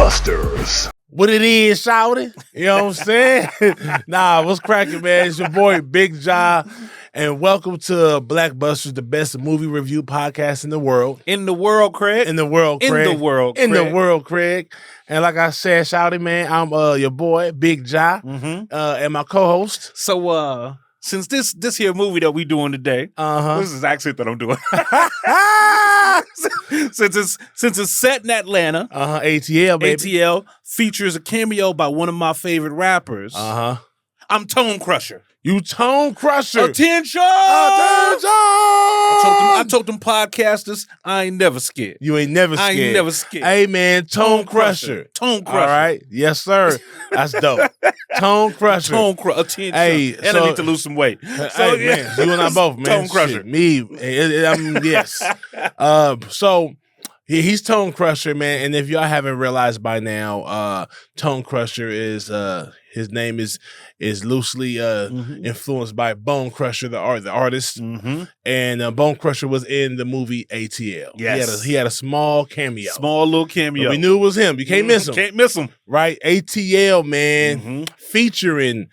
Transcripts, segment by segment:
BlackBusters. What it is, shawty? You know what I'm saying? Nah, what's cracking, man? It's your boy, Big Jazze, and welcome to BlackBusters, the best movie review podcast in the world. In the world, Craig. In the world, Craig. In the world, In Craig. the world, Craig. And like I said, shawty, man, I'm your boy, Big Jazze, and my co-host. So, since this here movie that we doing today, this is actually that I'm doing. since it's set in Atlanta, ATL, baby. ATL features a cameo by one of my favorite rappers. I'm Tone Crusher. You Tone Crusher. Attention! I told them podcasters, I ain't never scared. You ain't never scared. I ain't never scared. Hey, man, Tone Crusher. Tone Crusher. All right. Yes, sir. That's dope. Tone Crusher. Tone Crusher. Attention. Hey, and I need to lose some weight. So, hey, man, you and I both, man. Tone Crusher. Shit, me. Yes. So he's Tone Crusher, man. And if y'all haven't realized by now, Tone Crusher is his name is loosely influenced by Bone Crusher, the artist. And Bone Crusher was in the movie ATL. Yes. He had a small cameo. Small little cameo. But we knew it was him. You can't miss him. Can't miss him. Right? ATL, man. Featuring,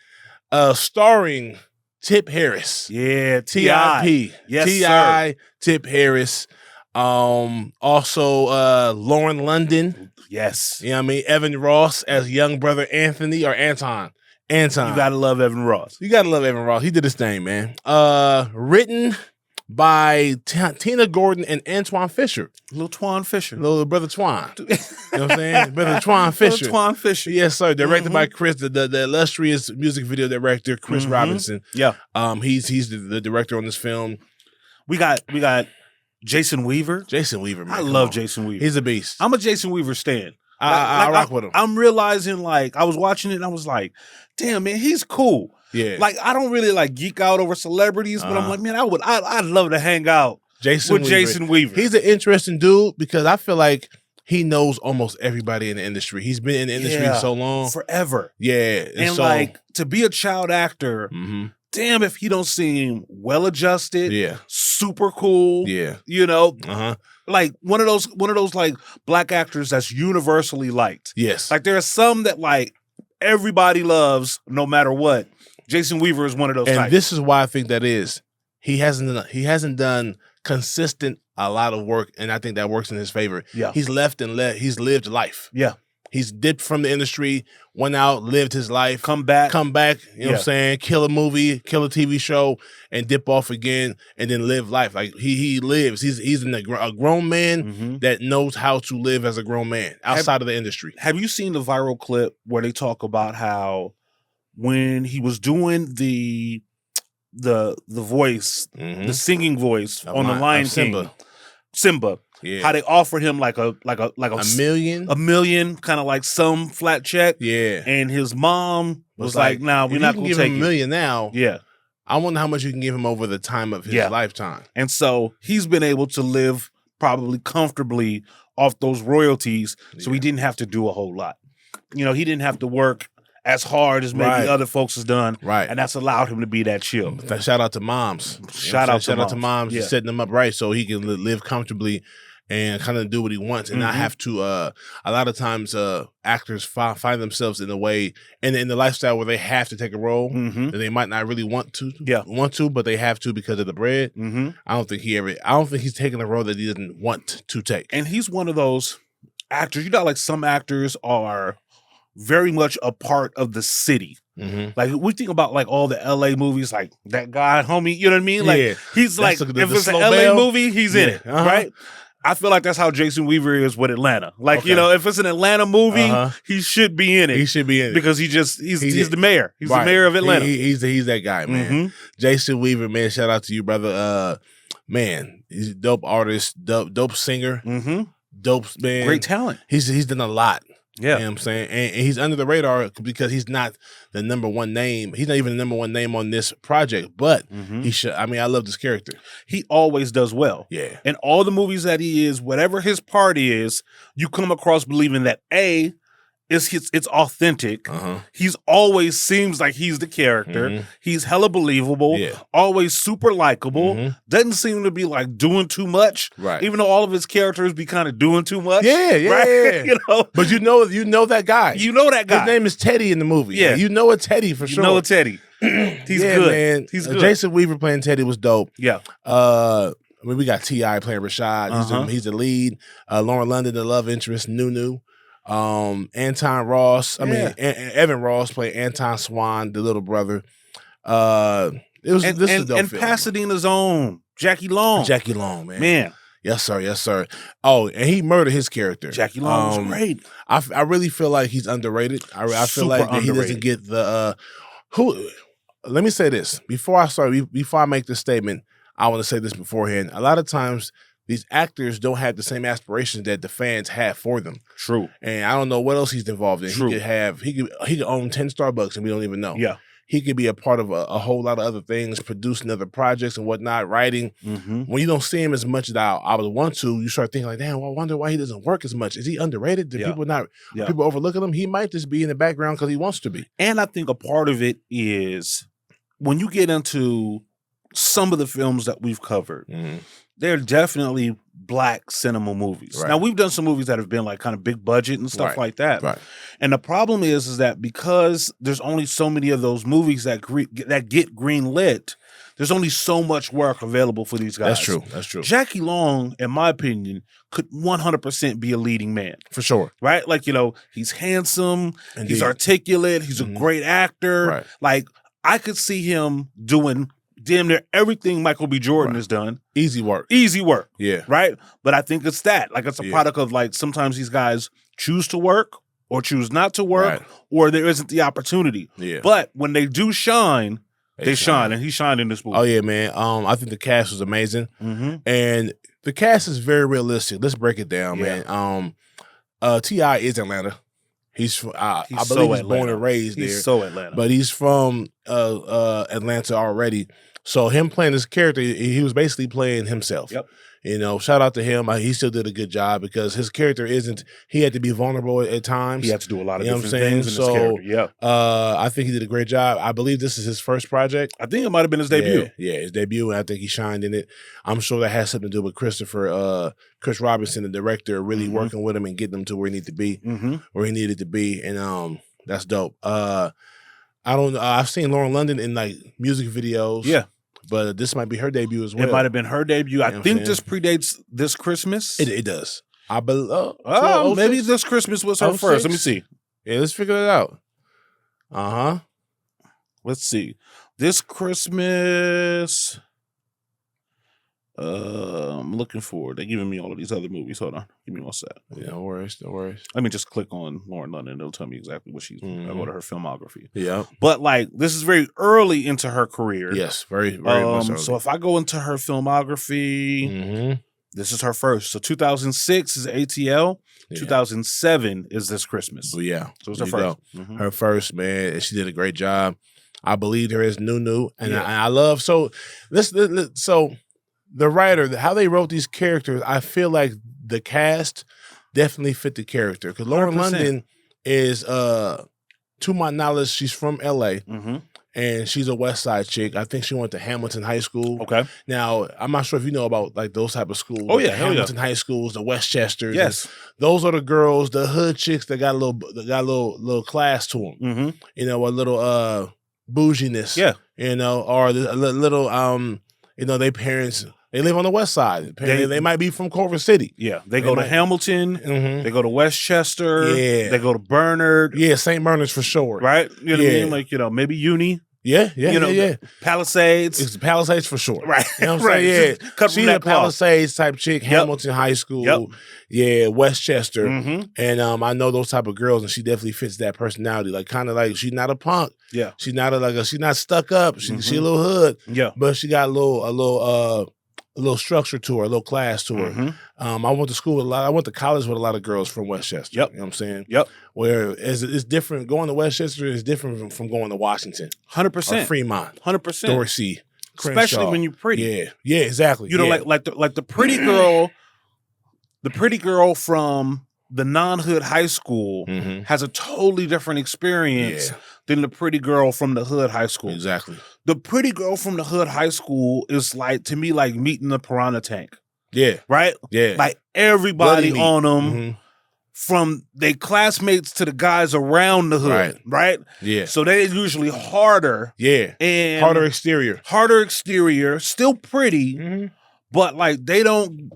starring Tip Harris. Yeah, T.I.P. Yes, T.I., sir. Tip Harris. Also Lauren London. Yes. You know what I mean? Evan Ross as young brother Anthony or Anton. You gotta love Evan Ross. You gotta love Evan Ross. He did his thing, man. Written by Tina Gordon and Antwone Fisher. Little Twan Fisher. Little brother Twan. You know what I'm saying? Brother Twan Fisher. Little Twan Fisher. Yes, sir. Directed by Chris, the illustrious music video director, Chris Robinson. Yeah. He's the director on this film. We got Jason Weaver. Jason Weaver, man. I love Jason Weaver. He's a beast. I'm a Jason Weaver stan. I rock with him. I'm realizing, like, I was watching it and I was like, damn, man, he's cool. Yeah. Like, I don't really, like, geek out over celebrities, but I'm like, man, I'd love to hang out with Jason Weaver. He's an interesting dude because I feel like he knows almost everybody in the industry. He's been in the industry so long. Forever. Yeah. And like, to be a child actor, damn if he don't seem well-adjusted, super cool, you know? Like one of those like black actors that's universally liked. Yes. Like there are some that like everybody loves no matter what. Jason Weaver is one of those types. This is why I think that is. He hasn't done consistent a lot of work, and I think that works in his favor. Yeah. He's he's lived life. Yeah. He's dipped from the industry, went out, lived his life, come back, you know what I'm saying, kill a movie, kill a TV show, and dip off again, and then live life. Like he lives. He's a grown man that knows how to live as a grown man outside of the industry. Have you seen the viral clip where they talk about how when he was doing the voice, the singing voice on the Lion King, Simba. Yeah. How they offered him like a million, kind of like some flat check. Yeah. And his mom was like, "Nah, we're not going to give take him $1 million now." Yeah. I wonder how much you can give him over the time of his lifetime. And so he's been able to live probably comfortably off those royalties. So he didn't have to do a whole lot. You know, he didn't have to work as hard as maybe other folks has done. Right. And that's allowed him to be that chill. Shout out to moms. Shout out to moms for setting them up right so he can live comfortably and kind of do what he wants and not have to, a lot of times actors find themselves in a way, in the lifestyle where they have to take a role that they might not really want to, but they have to because of the bread. I don't think he's taking a role that he doesn't want to take. And he's one of those actors, you know, like some actors are very much a part of the city. Like we think about like all the LA movies, like that guy, homie, you know what I mean? Like he's like, if it's an LA movie, he's in it, right? I feel like that's how Jason Weaver is with Atlanta. Like, you know, if it's an Atlanta movie, he should be in it. He should be in it. Because he's the mayor. He's the mayor of Atlanta. He's that guy, man. Jason Weaver, man, shout out to you, brother. Man, he's a dope artist, dope singer, dope, man. Great talent. He's done a lot. Yeah. You know what I'm saying? And he's under the radar because he's not the number one name. He's not even the number one name on this project, but he should. I mean, I love this character. He always does well. Yeah. In all the movies that he is, whatever his part is, you come across believing that A, it's authentic. He's always seems like he's the character. He's hella believable. Always super likable. Doesn't seem to be like doing too much. Right. Even though all of his characters be kind of doing too much. Yeah. Right? You know. But you know that guy. You know that guy. His name is Teddy in the movie. Yeah. Like, you know a Teddy for sure. You know a Teddy. He's good. Man. He's good. Jason Weaver playing Teddy was dope. Yeah. I mean, we got T.I. playing Rashad. He's the lead. Lauren London, the love interest, Nunu. Anton Ross. Evan Ross played Anton Swan, the little brother. This is a dope film. Pasadena's own Jackie Long. Jackie Long, man. Yes, sir. Oh, and he murdered his character. Jackie Long was great. I really feel like he's underrated. I feel like that he doesn't get the Let me say this before I make this statement. I want to say this beforehand. A lot of times, these actors don't have the same aspirations that the fans have for them. True. And I don't know what else he's involved in. True. He could own 10 Starbucks and we don't even know. Yeah. He could be a part of a whole lot of other things, producing other projects and whatnot, writing. When you don't see him as much as I would want to, you start thinking like, damn, well, I wonder why he doesn't work as much. Is he underrated? Do people overlooking him? He might just be in the background because he wants to be. And I think a part of it is when you get into some of the films that we've covered, they're definitely Black cinema movies. Right. Now, we've done some movies that have been like kind of big budget and stuff like that. Right. And the problem is that because there's only so many of those movies that get greenlit, there's only so much work available for these guys. That's true. Jackie Long, in my opinion, could 100% be a leading man. For sure. Right? Like, he's handsome, Indeed. He's articulate, he's a great actor. Right. Like, I could see him doing damn near everything Michael B. Jordan has done. Easy work. Yeah. Right? But I think it's that. Like, it's a product of, like, sometimes these guys choose to work or choose not to work or there isn't the opportunity. Yeah. But when they do shine, they shine. And he shined in this movie. Oh, yeah, man. I think the cast was amazing. And the cast is very realistic. Let's break it down, man. T.I. is Atlanta. I believe he's born and raised there. He's so Atlanta. But he's from Atlanta already. So him playing this character, he was basically playing himself. Yep. Shout out to him. He still did a good job because his character he had to be vulnerable at times. He had to do a lot of different things in his so, character. I think he did a great job. I believe this is his first project. I think it might have been his debut. Yeah, his debut, and I think he shined in it. I'm sure that has something to do with Chris Robinson, the director, really working with him and getting him to where he needed to be. And that's dope. I've seen Lauren London in like music videos. Yeah. But this might be her debut as well. It might have been her debut. I think this predates this Christmas. It does. I believe. Maybe this Christmas was her first. Let me see. Yeah, let's figure it out. Let's see. This Christmas. I'm looking forward. They're giving me all of these other movies. Hold on. Give me one sec. Yeah, no worries. Let me just click on Lauren London. It'll tell me exactly what she's doing. I'll go to her filmography. Yeah. But like, this is very early into her career. Yes, very, very much early. So if I go into her filmography, this is her first. So 2006 is ATL. 2007 is This Christmas. Oh, yeah. So it's her first. Her first, man. And she did a great job. I believed her as Nunu. And I love, so the writer, how they wrote these characters, I feel like the cast definitely fit the character. Because Lauren 100%. London is, to my knowledge, she's from L.A., and she's a West Side chick. I think she went to Hamilton High School. Okay. Now, I'm not sure if you know about like those type of schools. Oh, yeah. The Hamilton High Schools, the Westchesters. Yes. Those are the girls, the hood chicks that got a little class to them. A little bouginess. Yeah. Or a little, their parents... They live on the West Side. They might be from Culver City. Yeah, they go to Hamilton. They go to Westchester. Yeah, they go to Bernard. Yeah, St. Bernard's for sure. Right? You know what I mean? Like maybe Uni. Yeah. Palisades. It's Palisades for sure. Right. You know what I'm saying? Yeah. Cut She's a Palisades type chick. Hamilton High School. Yep. Yeah, Westchester. And I know those type of girls, and she definitely fits that personality. Like kind of like she's not a punk. Yeah. She's not she's not stuck up. She a little hood. Yeah. But she got a little structure to her, a little class to her. I went to school with I went to college with a lot of girls from Westchester. Yep. You know what I'm saying? Yep. Where it's different. Going to Westchester is different from going to Washington. 100%. Or Fremont. 100%. Dorsey. Especially when you're pretty. Yeah, exactly. Like the pretty girl from the non-hood high school has a totally different experience than the pretty girl from the hood high school. Exactly. The pretty girl from the hood high school is like, to me, like meeting the piranha tank. Yeah. Right? Yeah. Like everybody on them, from their classmates to the guys around the hood. Right? Yeah. So they're usually harder. Yeah. And harder exterior. Still pretty, but like they don't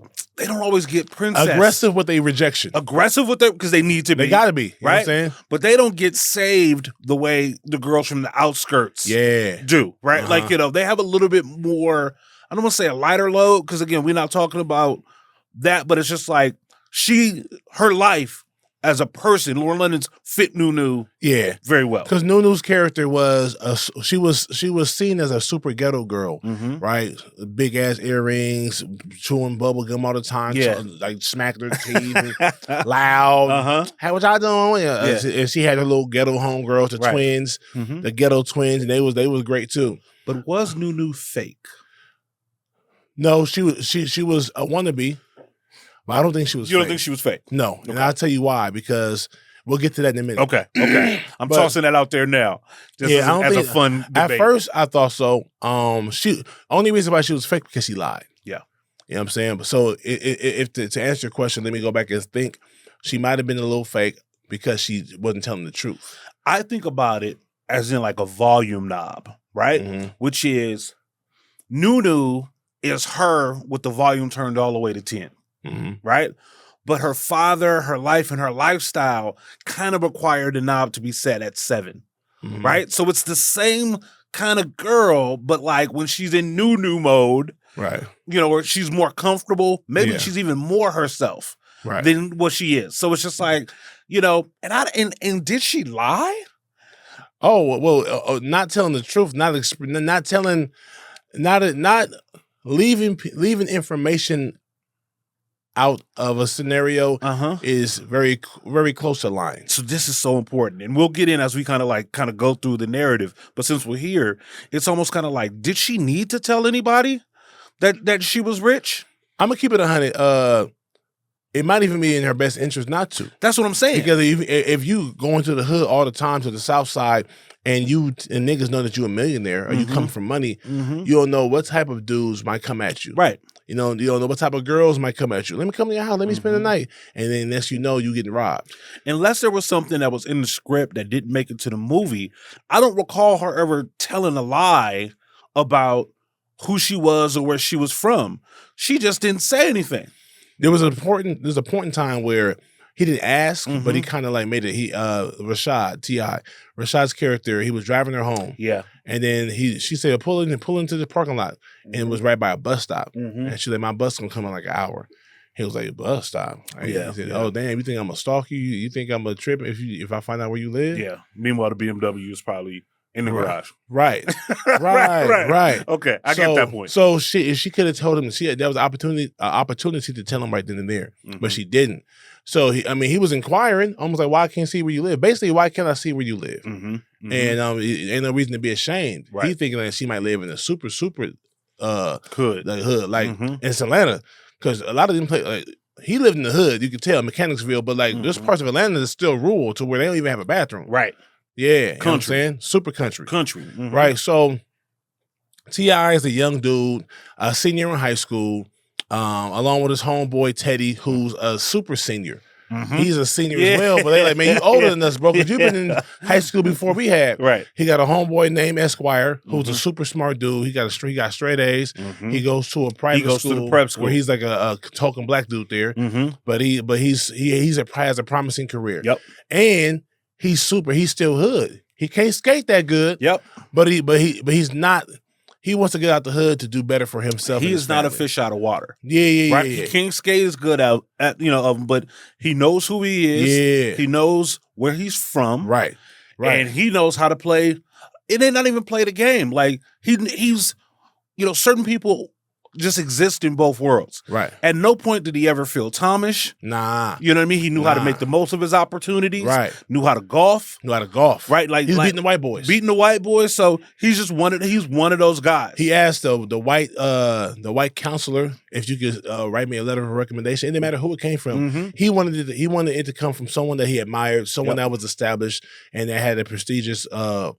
always get princess. Aggressive with a rejection. Aggressive with it because they need to be. They gotta be. You know what I'm right? saying? But they don't get saved the way the girls from the outskirts do. Right? Like, you know, they have a little bit more, I don't want to say a lighter load, because again, we're not talking about that, but it's just like her life as a person, Lauren London's fit Nunu very well. Because Nunu's character was she was seen as a super ghetto girl, right? Big ass earrings, chewing bubble gum all the time, like smacked her teeth, loud. Hey, what y'all doing? And she had her little ghetto homegirls, the twins, the ghetto twins, and they was great too. But was Nunu fake? No, she was a wannabe. But I don't think she was fake. You don't think she was fake? No. Okay. And I'll tell you why, because we'll get to that in a minute. Okay. I'm tossing that out there now. Just as a fun debate. At first, I thought so. Only reason why she was fake because she lied. Yeah. You know what I'm saying? So if to answer your question, let me go back and think. She might have been a little fake because she wasn't telling the truth. I think about it as in like a volume knob, right? Which is Nunu is her with the volume turned all the way to 10. Right? But her father, her life, and her lifestyle kind of required the knob to be set at 7. Right? So it's the same kind of girl, but like when she's in Nunu mode, right? You know, where she's more comfortable, maybe she's even more herself than what she is. So it's just like, you know, and did she lie? Oh, well, not telling the truth, not leaving information out of a scenario is very, very close to lying. So this is so important. And we'll get in as we kind of go through the narrative. But since we're here, it's almost kind of like, did she need to tell anybody that she was rich? I'm going to keep it 100. It might even be in her best interest not to. That's what I'm saying. Because if you go into the hood all the time to the South Side and niggas know that you're a millionaire or you come from money, you don't know what type of dudes might come at you. Right. You don't know what type of girls might come at you. Let me come to your house. Let me spend the night. And then next you know, you getting robbed. Unless there was something that was in the script that didn't make it to the movie, I don't recall her ever telling a lie about who she was or where she was from. She just didn't say anything. There's a point in time where he didn't ask, but he kind of like made it. Rashad, T.I., Rashad's character, he was driving her home. Yeah. And then she said, pull into the parking lot. And it was right by a bus stop. And she like, my bus gonna come in like an hour. He was like, bus stop? He said, oh, damn, you think I'm gonna stalk you? You think I'm gonna trip if I find out where you live? Yeah. Meanwhile, the BMW is probably in the garage. Right. Okay, I get that point. So she could have told him there was an opportunity to tell him right then and there, but she didn't. So he was inquiring, almost like, why I can't see where you live? Basically, why can't I see where you live? And ain't no reason to be ashamed. Right. He thinking that she might live in a super hood, like in Atlanta, because a lot of them play like. He lived in the hood, you could tell, Mechanicsville, but like there's parts of Atlanta that's still rural to where they don't even have a bathroom. Right. Yeah. Country. You know what I'm saying? Super country. Mm-hmm. Right. So T.I. is a young dude, a senior in high school, along with his homeboy Teddy, who's a super senior. He's a senior as well, but they like, man, you older than us, bro, because you've been in high school before we had. Right. He got a homeboy named Esquire, who's a super smart dude. He got straight A's. He goes to a private school. To the prep school where he's like a token black dude there. But he has a promising career. Yep. And he's still hood. He can't skate that good. Yep. But he's not. He wants to get out the hood to do better for himself. He is not a fish out of water. Yeah. Right? He can't skate as good but he knows who he is. Yeah. He knows where he's from. Right. And he knows how to play. It ain't not even play the game. Like he's certain people just exist in both worlds. Right. At no point did he ever feel Thomish. Nah. You know what I mean? He knew how to make the most of his opportunities. Right. Knew how to golf. Right. Like he's beating the white boys. Beating the white boys. So he's one of those guys. He asked the white counselor if you could write me a letter of recommendation. It didn't matter who it came from. Mm-hmm. He wanted it to come from someone that he admired, someone that was established and that had a prestigious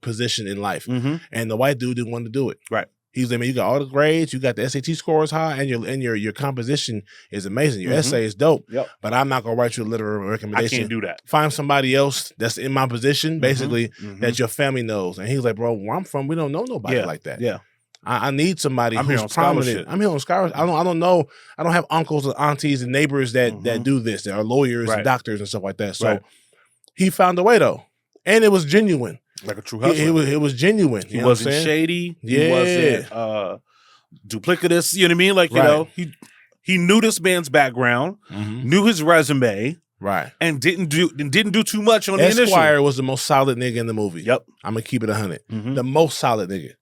position in life. Mm-hmm. And the white dude didn't want to do it. Right. He's like, man, you got all the grades, you got the SAT scores high, and your composition is amazing. Your essay is dope. Yep. But I'm not gonna write you a letter of recommendation. I can't do that. Find somebody else that's in my position, basically, that your family knows. And he's like, bro, where I'm from, we don't know nobody like that. Yeah. I need somebody who's prominent. Scholarship. I'm here on scholarship. I don't know. I don't have uncles and aunties and neighbors that do this. That are lawyers and doctors and stuff like that. So he found a way though, and it was genuine. Like a true hustler. It was genuine. He wasn't shady. Yeah. He wasn't duplicitous. You know what I mean? Like, you know, he knew this man's background, knew his resume, right, and didn't do too much on the initial. Esquire was the most solid nigga in the movie. Yep. I'm gonna keep it 100. The most solid nigga.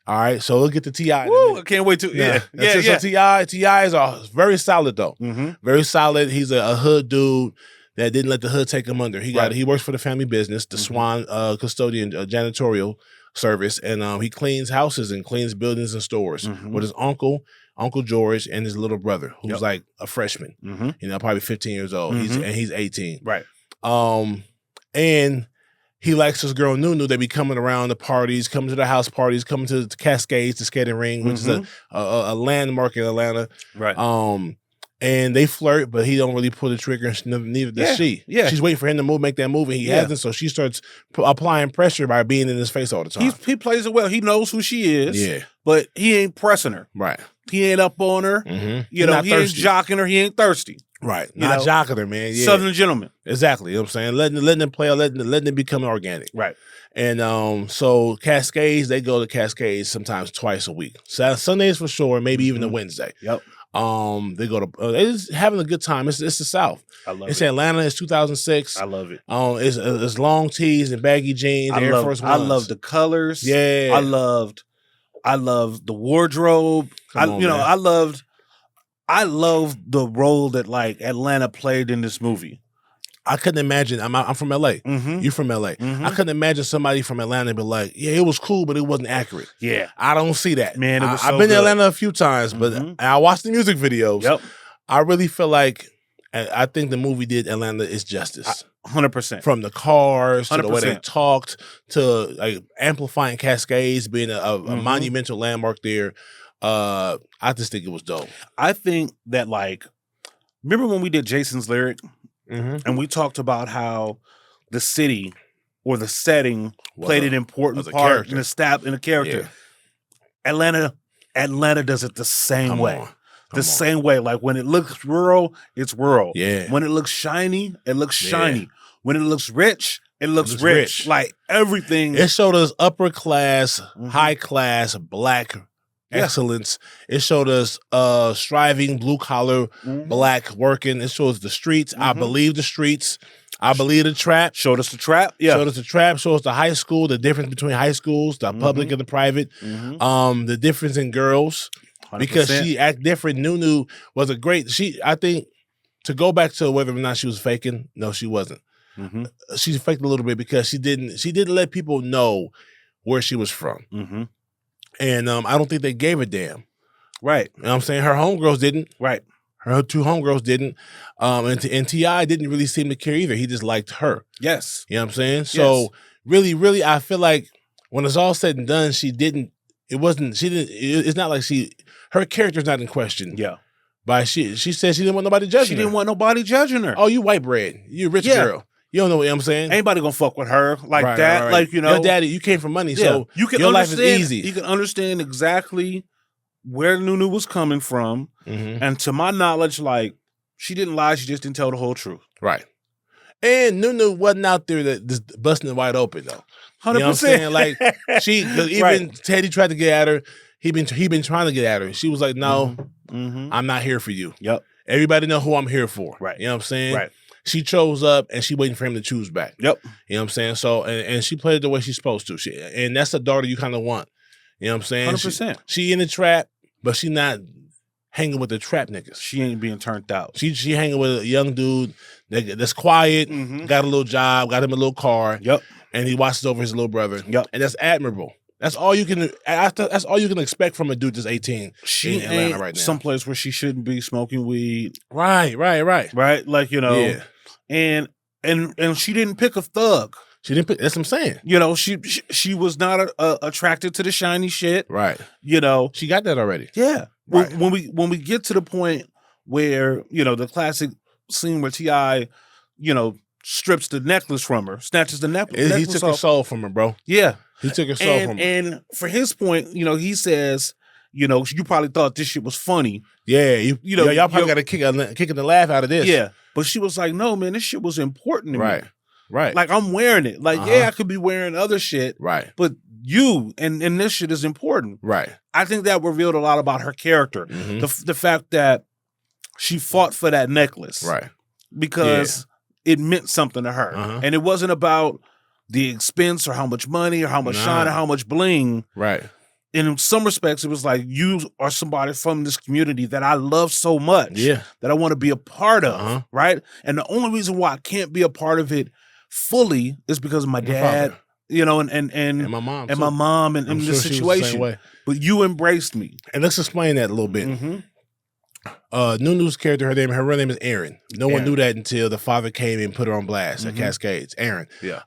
All right, so we'll get to T.I. Woo, I can't wait to So T.I. is very solid though. Very solid. He's a hood dude that didn't let the hood take him under. He works for the family business, the Swan custodian janitorial service, and he cleans houses and cleans buildings and stores with his Uncle George, and his little brother, who's like a freshman. You know, probably 15 years old. He's 18. Right. And he likes this girl Nunu. They be coming around the parties, coming to the house parties, coming to the Cascades, the skating ring, which is a landmark in Atlanta. Right. And they flirt, but he don't really pull the trigger, and neither does she. Yeah. She's waiting for him to make that move, and he hasn't, so she starts applying pressure by being in his face all the time. He plays it well. He knows who she is, but he ain't pressing her. Right. He ain't up on her. You know, he ain't jocking her. He ain't thirsty. Right. Not jocking her, man. Yeah. Southern gentleman. Exactly. You know what I'm saying? Letting them play, letting it become organic. Right. And so Cascades, they go to Cascades sometimes twice a week. Sundays for sure, maybe even a Wednesday. Yep. They go to they're just having a good time. It's the South. I love it's Atlanta. It's 2006. I love it. It's long tees and baggy jeans. Air Force Ones. I love the colors. Yeah. I loved the wardrobe. I loved the role that like Atlanta played in this movie. I couldn't imagine. I'm from LA. You from LA. I couldn't imagine somebody from Atlanta be like, yeah, it was cool, but it wasn't accurate. Yeah. I don't see that. Man, it was I've been to Atlanta a few times, but I watched the music videos. Yep. I really feel like, I think the movie did Atlanta its justice. 100%. From the cars to 100%. the way they talked to like amplifying Cascades being a monumental landmark there. I just think it was dope. I think that like, remember when we did Jason's Lyric? And we talked about how the city or the setting played an important part in the character. Yeah. Atlanta does it the same way. Same way. Like when it looks rural, it's rural. Yeah. When it looks shiny, it looks shiny. When it looks rich, it looks rich. Like everything. It showed us upper class, high class, black excellence. It showed us striving, blue collar, black working. It shows the streets. I believe the streets. I believe the trap. Showed us the trap. Yeah. Showed us the trap. Showed us the high school, the difference between high schools, the public and the private. The difference in girls. 100%. Because she act different. Nunu was a great, I think, to go back to whether or not she was faking, no, she wasn't. She faked a little bit because she didn't let people know where she was from. And I don't think they gave a damn. Right. You know what I'm saying? Her homegirls didn't. Right. Her two homegirls didn't. And T.I. didn't really seem to care either. He just liked her. Yes. You know what I'm saying? So really, I feel like when it's all said and done, it's not like her character's not in question. Yeah. But she said she didn't want nobody judging her. She didn't want nobody judging her. Oh, you white bread. You a rich girl. You don't know what I'm saying? Anybody gonna fuck with her like that. Right. Like, you know. Your daddy, you came from money, so your life is easy. You can understand exactly where Nunu was coming from. And to my knowledge, like, she didn't lie, she just didn't tell the whole truth. Right. And Nunu wasn't out there just busting it wide open, though. 100%. You know what I'm saying? Like, cause even Teddy tried to get at her. He been trying to get at her. She was like, no, I'm not here for you. Yep. Everybody know who I'm here for. Right. You know what I'm saying? Right. She chose up and she waiting for him to choose back. Yep. You know what I'm saying? So, and she played it the way she's supposed to. And that's the daughter you kind of want. You know what I'm saying? 100%. She in the trap, but she not hanging with the trap niggas. She ain't being turned out. She hanging with a young dude that's quiet, got a little job, got him a little car. Yep. And he watches over his little brother. Yep. And that's admirable. That's all you can. That's all you can expect from a dude that's 18. She in Atlanta ain't right now. someplace where she shouldn't be smoking weed. Right. Like, you know. Yeah. And she didn't pick a thug. She didn't pick. That's what I'm saying. You know, she was not attracted to the shiny shit. Right. You know, she got that already. Yeah. Right. When we get to the point where, you know, the classic scene where T.I., you know, strips the necklace from her, snatches the necklace. He took her soul from her, bro. Yeah. He took her soul from her. And for his point, you know, he says, you know, you probably thought this shit was funny. Yeah. You know, y'all probably got a kick and the laugh out of this. Yeah. But she was like, no, man, this shit was important to me. Right. Like, I'm wearing it. Like, yeah, I could be wearing other shit. Right. But you and this shit is important. Right. I think that revealed a lot about her character. The fact that she fought for that necklace. Right. Because it meant something to her. And it wasn't about the expense or how much money or how much shine or how much bling. Right. And in some respects, it was like, you are somebody from this community that I love so much. Yeah. That I want to be a part of. Right. And the only reason why I can't be a part of it fully is because of my dad. Father. You know, and my mom. And my mom and this situation. But you embraced me. And let's explain that a little bit. Nunu's character, her real name is Erin. No one knew that until the father came and put her on blast at Cascades. Erin. Yeah.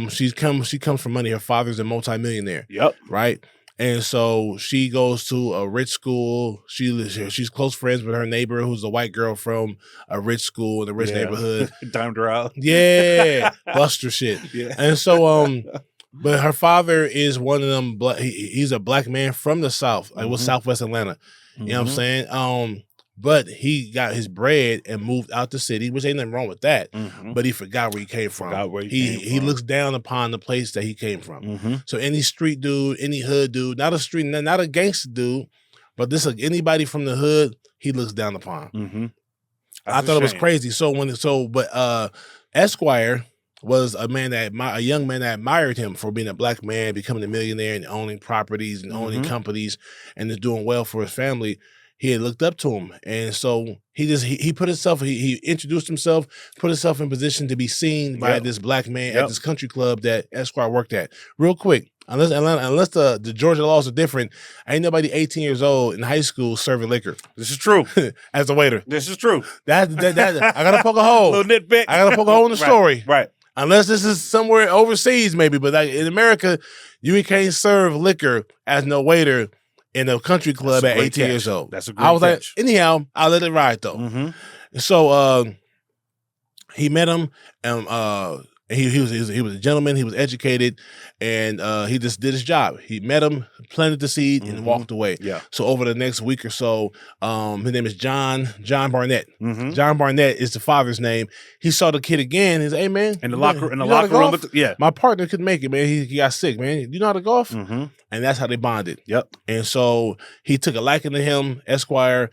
She comes from money. Her father's a multimillionaire. Yep. Right. And so she goes to a rich school. She's close friends with her neighbor, who's a white girl from a rich school in a rich neighborhood. Dimed her out. Yeah. Buster shit. Yeah. And so but her father is one of them. He's a black man from the South, like with Southwest Atlanta. You know what I'm saying? But he got his bread and moved out the city, which ain't nothing wrong with that. But he forgot where he came from. He looks down upon the place that he came from. So any street dude, any hood dude, not a gangster dude, but anybody from the hood, he looks down upon. I thought it was crazy. But Esquire was a young man that admired him for being a black man, becoming a millionaire and owning properties and owning companies and just doing well for his family. He had looked up to him. And so he put himself, he introduced himself, put himself in position to be seen by this black man at this country club that Esquire worked at. Real quick, unless the Georgia laws are different, ain't nobody 18 years old in high school serving liquor. This is true. As a waiter. This is true. That I gotta poke a hole. Little nitpick. I gotta poke a hole in the story. Right. Unless this is somewhere overseas, maybe. But like in America, you can't serve liquor as no waiter in a country club at 18 years old. That's a great I was catch. like, anyhow, I'll let it ride though. So he met him, and he was a gentleman. He was educated, and he just did his job. He met him, planted the seed, and walked away. Yeah. So over the next week or so, his name is John Barnett. John Barnett is the father's name. He saw the kid again. He's like, hey man, in the locker room. My partner couldn't make it, man. He got sick, man. You know how to golf? And that's how they bonded. Yep. And so he took a liking to him, Esquire,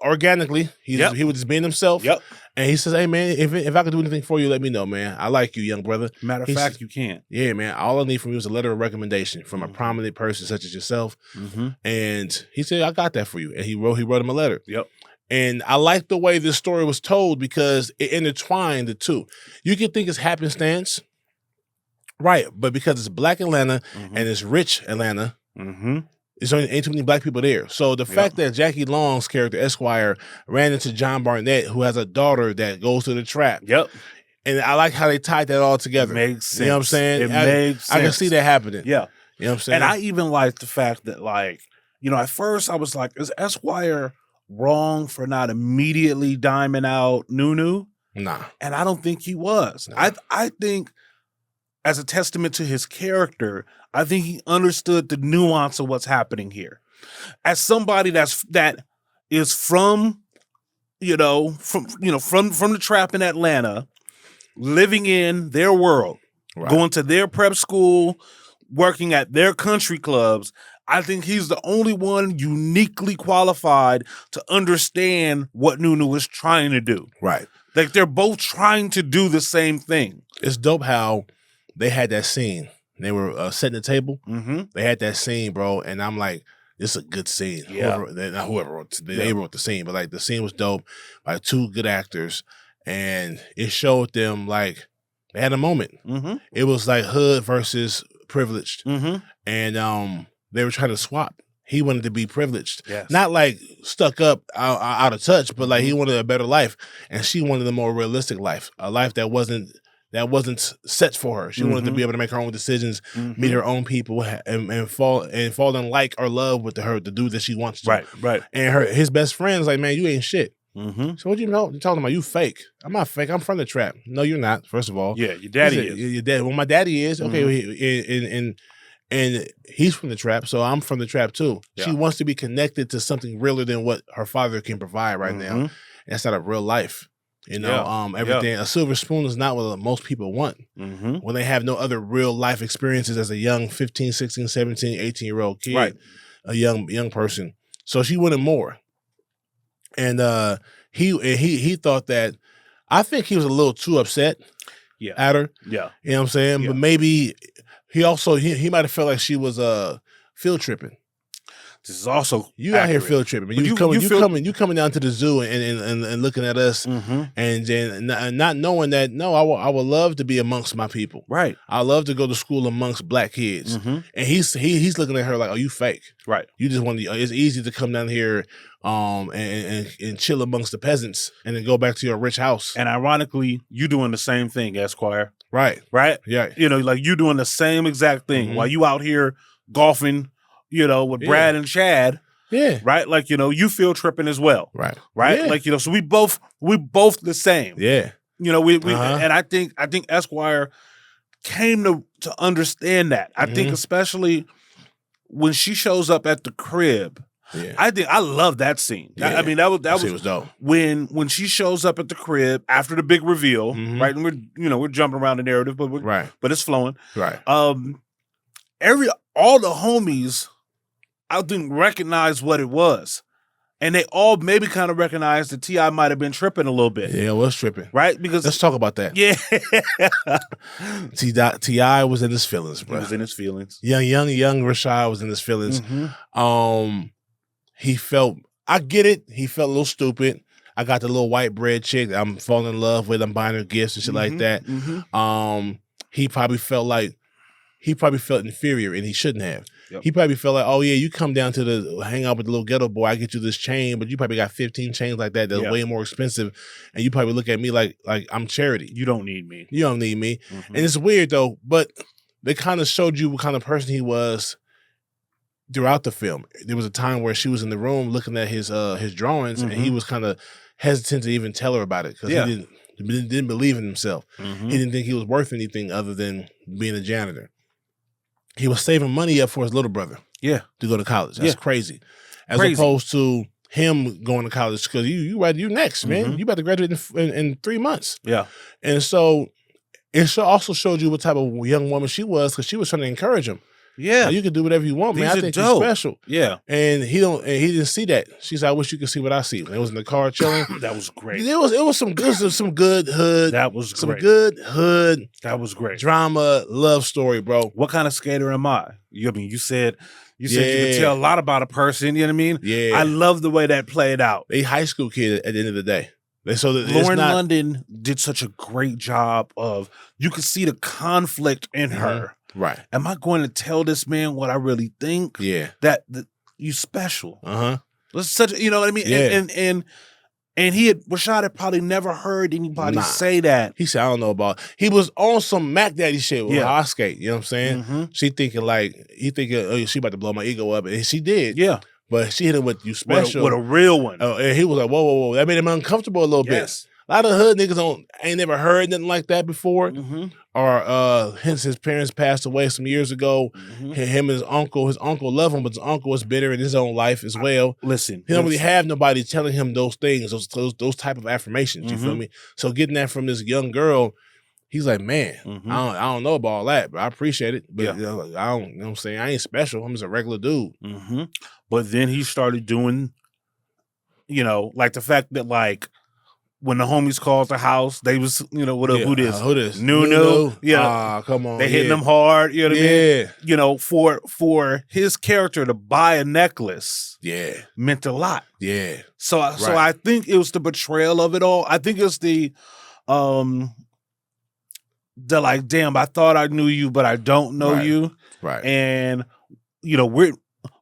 organically. He was just being himself. Yep. And he says, hey, man, if I can do anything for you, let me know, man. I like you, young brother. Matter of fact, you can't. Yeah, man. All I need from you is a letter of recommendation from a prominent person such as yourself. And he said, I got that for you. And he wrote him a letter. Yep. And I like the way this story was told because it intertwined the two. You can think it's happenstance, right? But because it's black Atlanta and it's rich Atlanta, there's ain't too many black people there. So the fact that Jackie Long's character, Esquire, ran into John Barnett, who has a daughter that goes to the trap. Yep. And I like how they tied that all together. It makes sense. You know what I'm saying? It makes sense. I can see that happening. Yeah. You know what I'm saying? And I even like the fact that, like, you know, at first I was like, is Esquire wrong for not immediately diming out Nunu? Nah. And I don't think he was. Nah. I think as a testament to his character, I think he understood the nuance of what's happening here. As somebody that is from the trap in Atlanta, living in their world, going to their prep school, working at their country clubs, I think he's the only one uniquely qualified to understand what Nunu is trying to do. Right. Like they're both trying to do the same thing. It's dope how they had that scene. They were setting the table. They had that scene, bro. And I'm like, it's a good scene. Yeah. Whoever wrote they wrote the scene, but like the scene was dope by two good actors, and it showed them like they had a moment. Mm-hmm. It was like hood versus privileged, mm-hmm. and they were trying to swap. He wanted to be privileged, Yes. not like stuck up, out of touch, but like he wanted a better life, and she wanted a more realistic life, a life that wasn't set for her. She wanted to be able to make her own decisions, meet her own people, and fall in like or love with the dude that she wants to. Right. And his best friend's like, man, you ain't shit. Mm-hmm. So what you know? You're talking about you fake. I'm not fake. I'm from the trap. No, you're not. First of all, yeah, your daddy is. Your dad. Well, my daddy is okay. And he's from the trap, so I'm from the trap too. Yeah. She wants to be connected to something realer than what her father can provide right now. That's not a real life. You know, everything. A silver spoon is not what most people want. When they have no other real life experiences as a young 15, 16, 17, 18-year-old kid, right. a young person. So she wanted more. And he thought that, I think he was a little too upset at her. Yeah. You know what I'm saying? Yeah. But maybe he also, he might have felt like she was field tripping. This is also you accurate. Out here field tripping, but you coming down to the zoo and looking at us, and not knowing that I would love to be amongst my people. Right. I love to go to school amongst black kids, and he's looking at her like, oh, you fake. Right. You just want to. It's easy to come down here, and chill amongst the peasants, and then go back to your rich house. And ironically, you doing the same thing, Esquire. Right. Right. Yeah. You know, like you doing the same exact thing while you out here golfing. You know, with Brad and Chad, right? Like, you know, you field tripping as well, right? Yeah. Like, you know, so we both the same, yeah. You know, we and I think Esquire came to understand that. I think especially when she shows up at the crib, I love that scene. Yeah. I mean, that was dope. When she shows up at the crib after the big reveal, right? And we're jumping around the narrative, but but it's flowing, right? All the homies, I didn't recognize what it was. And they all maybe kind of recognized that T.I. might have been tripping a little bit. Yeah, it was tripping. Right? Because let's talk about that. Yeah. T.I. was in his feelings, bro. He was in his feelings. Young Rashad was in his feelings. He felt, I get it, he felt a little stupid. I got the little white bread chick I'm falling in love with. I'm buying her gifts and shit like that. He probably felt inferior, and he shouldn't have. Yep. He probably felt like, oh yeah, you come down to hang out with the little ghetto boy, I get you this chain, but you probably got 15 chains like that that's way more expensive, and you probably look at me like I'm charity. You don't need me. You don't need me. And it's weird though, but they kind of showed you what kind of person he was throughout the film. There was a time where she was in the room looking at his drawings, and he was kind of hesitant to even tell her about it because he didn't believe in himself. He didn't think he was worth anything other than being a janitor. He was saving money up for his little brother. To go to college. That's crazy. As opposed to him going to college because you next, man. You about to graduate in 3 months. Yeah. And so it also showed you what type of young woman she was because she was trying to encourage him. Yeah. You can do whatever you want, man. I think you're special. Yeah. And he didn't see that. She said, I wish you could see what I see. It was in the car chilling. That was great. It was some good hood. That was great. Some good hood. That was great. Drama, love story, bro. What kind of skater am I? You said you can tell a lot about a person, you know what I mean? Yeah. I love the way that played out. They high school kid at the end of the day. So Lauren London did such a great job of, you could see the conflict in her. Right. Am I going to tell this man what I really think? Yeah. That you special. It's such, you know what I mean? Yeah. And Rashad had probably never heard anybody say that. He said, I don't know about. He was on some Mac Daddy shit with how I skate. You know what I'm saying? She thinking oh, she about to blow my ego up, and she did. Yeah. But she hit him with you special. With a real one. Oh, and he was like, whoa. That made him uncomfortable a little bit. A lot of hood niggas ain't never heard nothing like that before. Or hence his parents passed away some years ago. Him and his uncle loved him, but his uncle was bitter in his own life as well. Listen, he don't really have nobody telling him those things, those type of affirmations. You feel me? So getting that from this young girl, he's like, man, I don't know about all that, but I appreciate it. But you know, I don't, you know what I'm saying? I ain't special. I'm just a regular dude. But then he started doing, you know, like the fact that like when the homies called the house, they was, what up, who this? Who this? Nuno. Yeah. Come on. They hitting them hard, you know what I mean? Yeah. For his character to buy a necklace meant a lot. Yeah. So I think it was the betrayal of it all. I think it's the like, damn, I thought I knew you, but I don't know you. Right. And,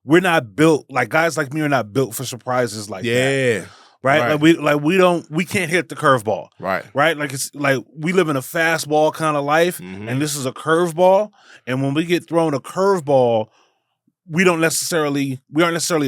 we're not built, like guys like me are not built for surprises like that. Yeah. Right? We can't hit the curveball. Right. Right? Like it's like we live in a fastball kind of life, and this is a curveball. And when we get thrown a curveball, we aren't necessarily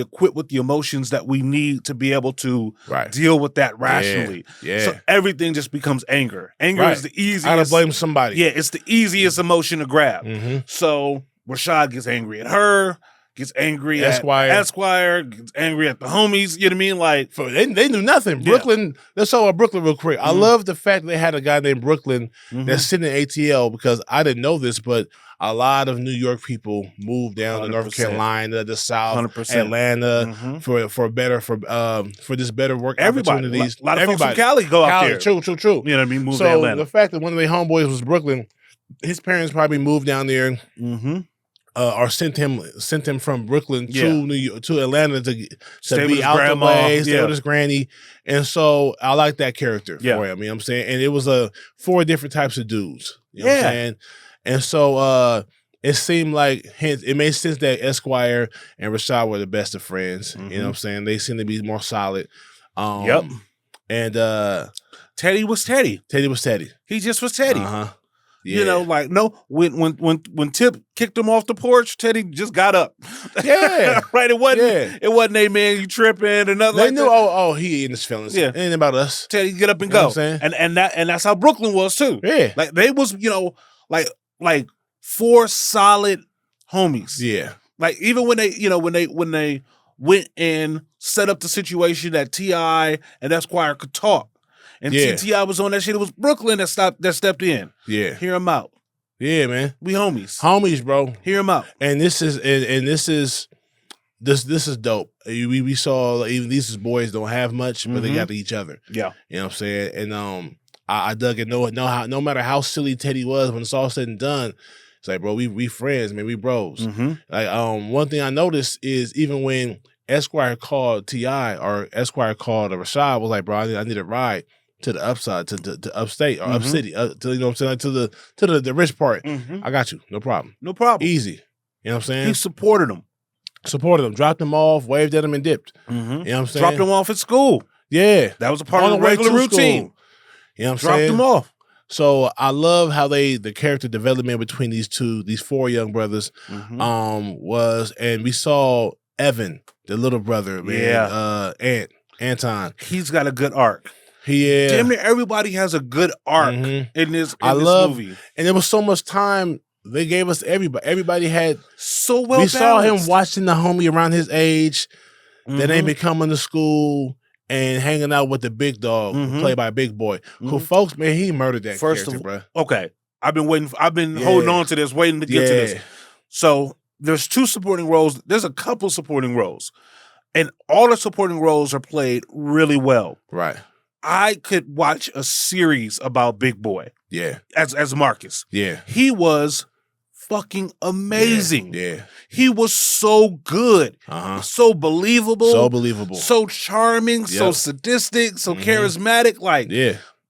equipped with the emotions that we need to be able to deal with that rationally. Yeah. So everything just becomes anger. Anger is the easiest. I gotta blame somebody. Yeah, it's the easiest emotion to grab. So Rashad gets angry at her, gets angry at Esquire, gets angry at the homies. You know what I mean? Like they knew nothing. Brooklyn. Let's talk about Brooklyn real quick. I love the fact they had a guy named Brooklyn that's sitting in ATL, because I didn't know this, but a lot of New York people moved down to North Carolina, the South, 100%. Atlanta for this better work opportunities. A lot of folks from Cali go out there. True. You know what I mean? Move to so Atlanta. The fact that one of their homeboys was Brooklyn, his parents probably moved down there. Or sent him from Brooklyn to New York, to Atlanta to be out the way, stay with his granny. And so I like that character for him. You know what I'm saying? And it was 4 different types of dudes. You know what I'm saying? And so it seemed like it made sense that Esquire and Rashad were the best of friends. You know what I'm saying? They seem to be more solid. And Teddy was Teddy. Teddy was Teddy. He just was Teddy. Yeah. When Tip kicked him off the porch, Teddy just got up. Yeah. Right? It wasn't a man, you tripping or nothing. They knew, he in his feelings. Yeah. It ain't about us. Teddy, get up and go. You know what I'm saying? And that's how Brooklyn was too. Yeah. Like they was, like 4 solid homies. Yeah. Like even when they went and set up the situation that T.I. and Esquire could talk. And T.I. was on that shit. It was Brooklyn that stepped in. Yeah. Hear him out. Yeah, man. We homies. Homies, bro. Hear him out. And this is dope. We saw even these boys don't have much, but they got each other. Yeah. You know what I'm saying? And I dug and know how, no matter how silly Teddy was, when it's all said and done, it's like, bro, we friends, man. We bros. Like one thing I noticed is even when Esquire called T.I. or Esquire called Rashad, was like, bro, I need a ride to the upside, to upstate or upcity, to, you know what I'm saying, to the rich part. I got you, no problem, easy. You know what I'm saying? He supported them, dropped them off, waved at them, and dipped. You know what I'm saying? Dropped them off at school. Yeah, that was a part of the regular routine. You know what I'm saying? Dropped them off. So I love how the character development between these 4 young brothers was, and we saw Evan, the little brother, man, Anton. He's got a good arc. Damn near everybody has a good arc in this movie. And there was so much time they gave us everybody. Everybody had so well We balanced. saw him watching the homie around his age that ain't been coming to school and hanging out with the big dog, played by Big Boi. Who, folks, man, he murdered that character, bro. Okay. I've been holding on to this, waiting to get to this. So there's 2 supporting roles. There's a couple supporting roles. And all the supporting roles are played really well. Right. I could watch a series about Big Boi. Yeah. As Marcus. Yeah. He was fucking amazing. Yeah. He was so good. So believable. So charming, so sadistic, so charismatic. Like,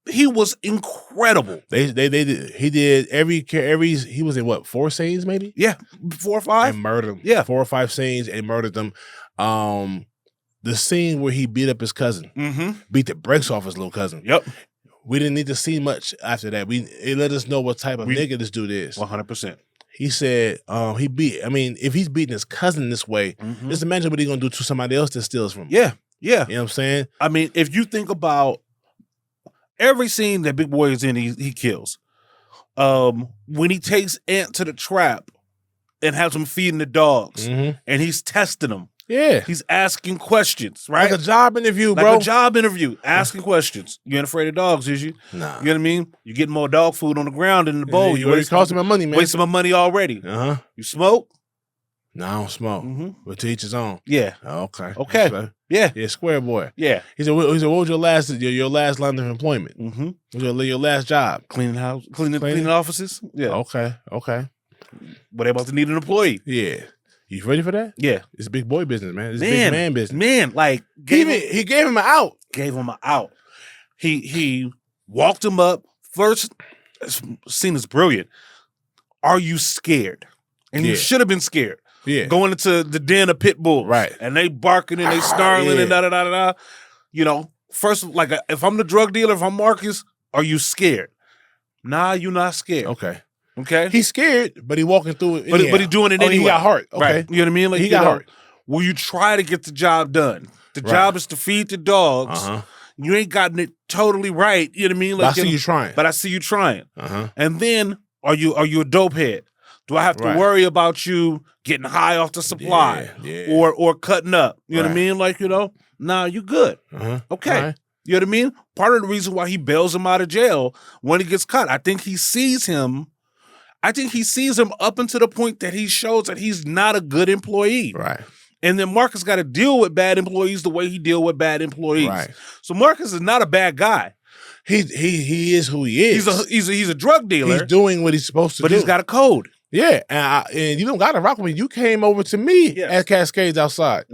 he was incredible. He did he was in what, 4 scenes maybe? Yeah. 4 or 5? And murdered them. Yeah. 4 or 5 scenes and murdered them. The scene where he beat up his cousin, beat the brakes off his little cousin. Yep. We didn't need to see much after that. It let us know what type of nigga this dude is. 100%. He said if he's beating his cousin this way, just imagine what he's gonna do to somebody else that steals from him. Yeah. Yeah. You know what I'm saying? I mean, if you think about every scene that Big Boi is in, he kills. When he takes Ant to the trap and has him feeding the dogs, and he's testing them. Yeah. He's asking questions, right? Like a job interview, bro. Like a job interview. Asking questions. You ain't afraid of dogs, is you? Nah. You know what I mean? You're getting more dog food on the ground than in the bowl. You already costing my money, man. Wasting my money already. You smoke? No, I don't smoke. But to each his own. Yeah. Okay. Okay. Yeah. Yeah, Square Boy. Yeah. He said, what was your last line of employment? Mm-hmm. What was your last job? Cleaning offices. Yeah. Okay. But they about to need an employee. Yeah. You ready for that? Yeah. It's big boy business, man. It's big man business. Man, like he gave him an out. Gave him an out. He walked him up. First scene is brilliant. Are you scared? And you should have been scared. Yeah. Going into the den of pit bulls. Right. And they barking and they snarling and da-da-da-da-da. You know, first, like, if I'm the drug dealer, if I'm Marcus, are you scared? Nah, you're not scared. Okay? He's scared, but he walking through it. But he's doing it anyway. He got heart. Okay. Right. You know what I mean? Like, he got heart. Will you try to get the job done? The job is to feed the dogs. You ain't gotten it totally right. You know what I mean? Like, but I see you trying. But I see you trying. And then, are you a dope head? Do I have to worry about you getting high off the supply or cutting up? You know what I mean? Like, you know, nah, you good. Okay. You know what I mean? Part of the reason why he bails him out of jail when he gets caught, I think he sees him up until the point that he shows that he's not a good employee. Right. And then Marcus got to deal with bad employees the way he deal with bad employees. Right. So Marcus is not a bad guy. He is who he is. He's a drug dealer. He's doing what he's supposed to do. But he's got a code. Yeah, and you don't got to rock with me. You came over to me at Cascades outside.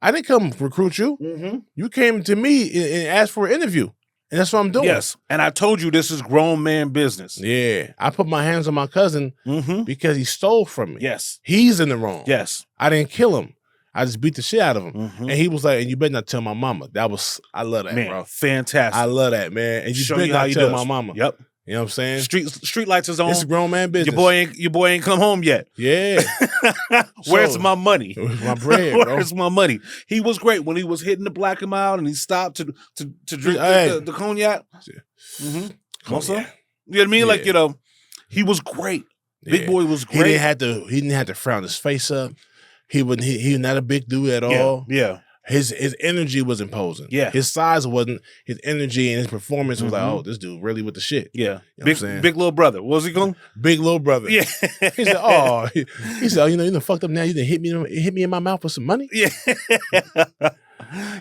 I didn't come recruit you. You came to me and asked for an interview. And that's what I'm doing. Yes. And I told you this is grown man business. Yeah. I put my hands on my cousin because he stole from me. Yes. He's in the wrong. Yes. I didn't kill him. I just beat the shit out of him. And he was like, and you better not tell my mama. I love that, man, bro. Fantastic. I love that, man. And you better not tell my mama. Yep. You know what I'm saying? Street lights is on. It's a grown man business. Your boy ain't come home yet. Yeah. Where's my money? Where's my bread, bro? Where's my money? He was great when he was hitting the black and mild and he stopped to drink the cognac. Also, you know what I mean? Like, you know, he was great. Big Boi was great. He didn't have to frown his face up. He was not a big dude at all. Yeah. His energy was imposing. Yeah. His size wasn't. His energy and his performance was like, oh, this dude really with the shit. Yeah. You know big little brother. What was he called? Big little brother. Yeah. He said, oh, you done fucked up now. You done hit me in my mouth with some money. Yeah.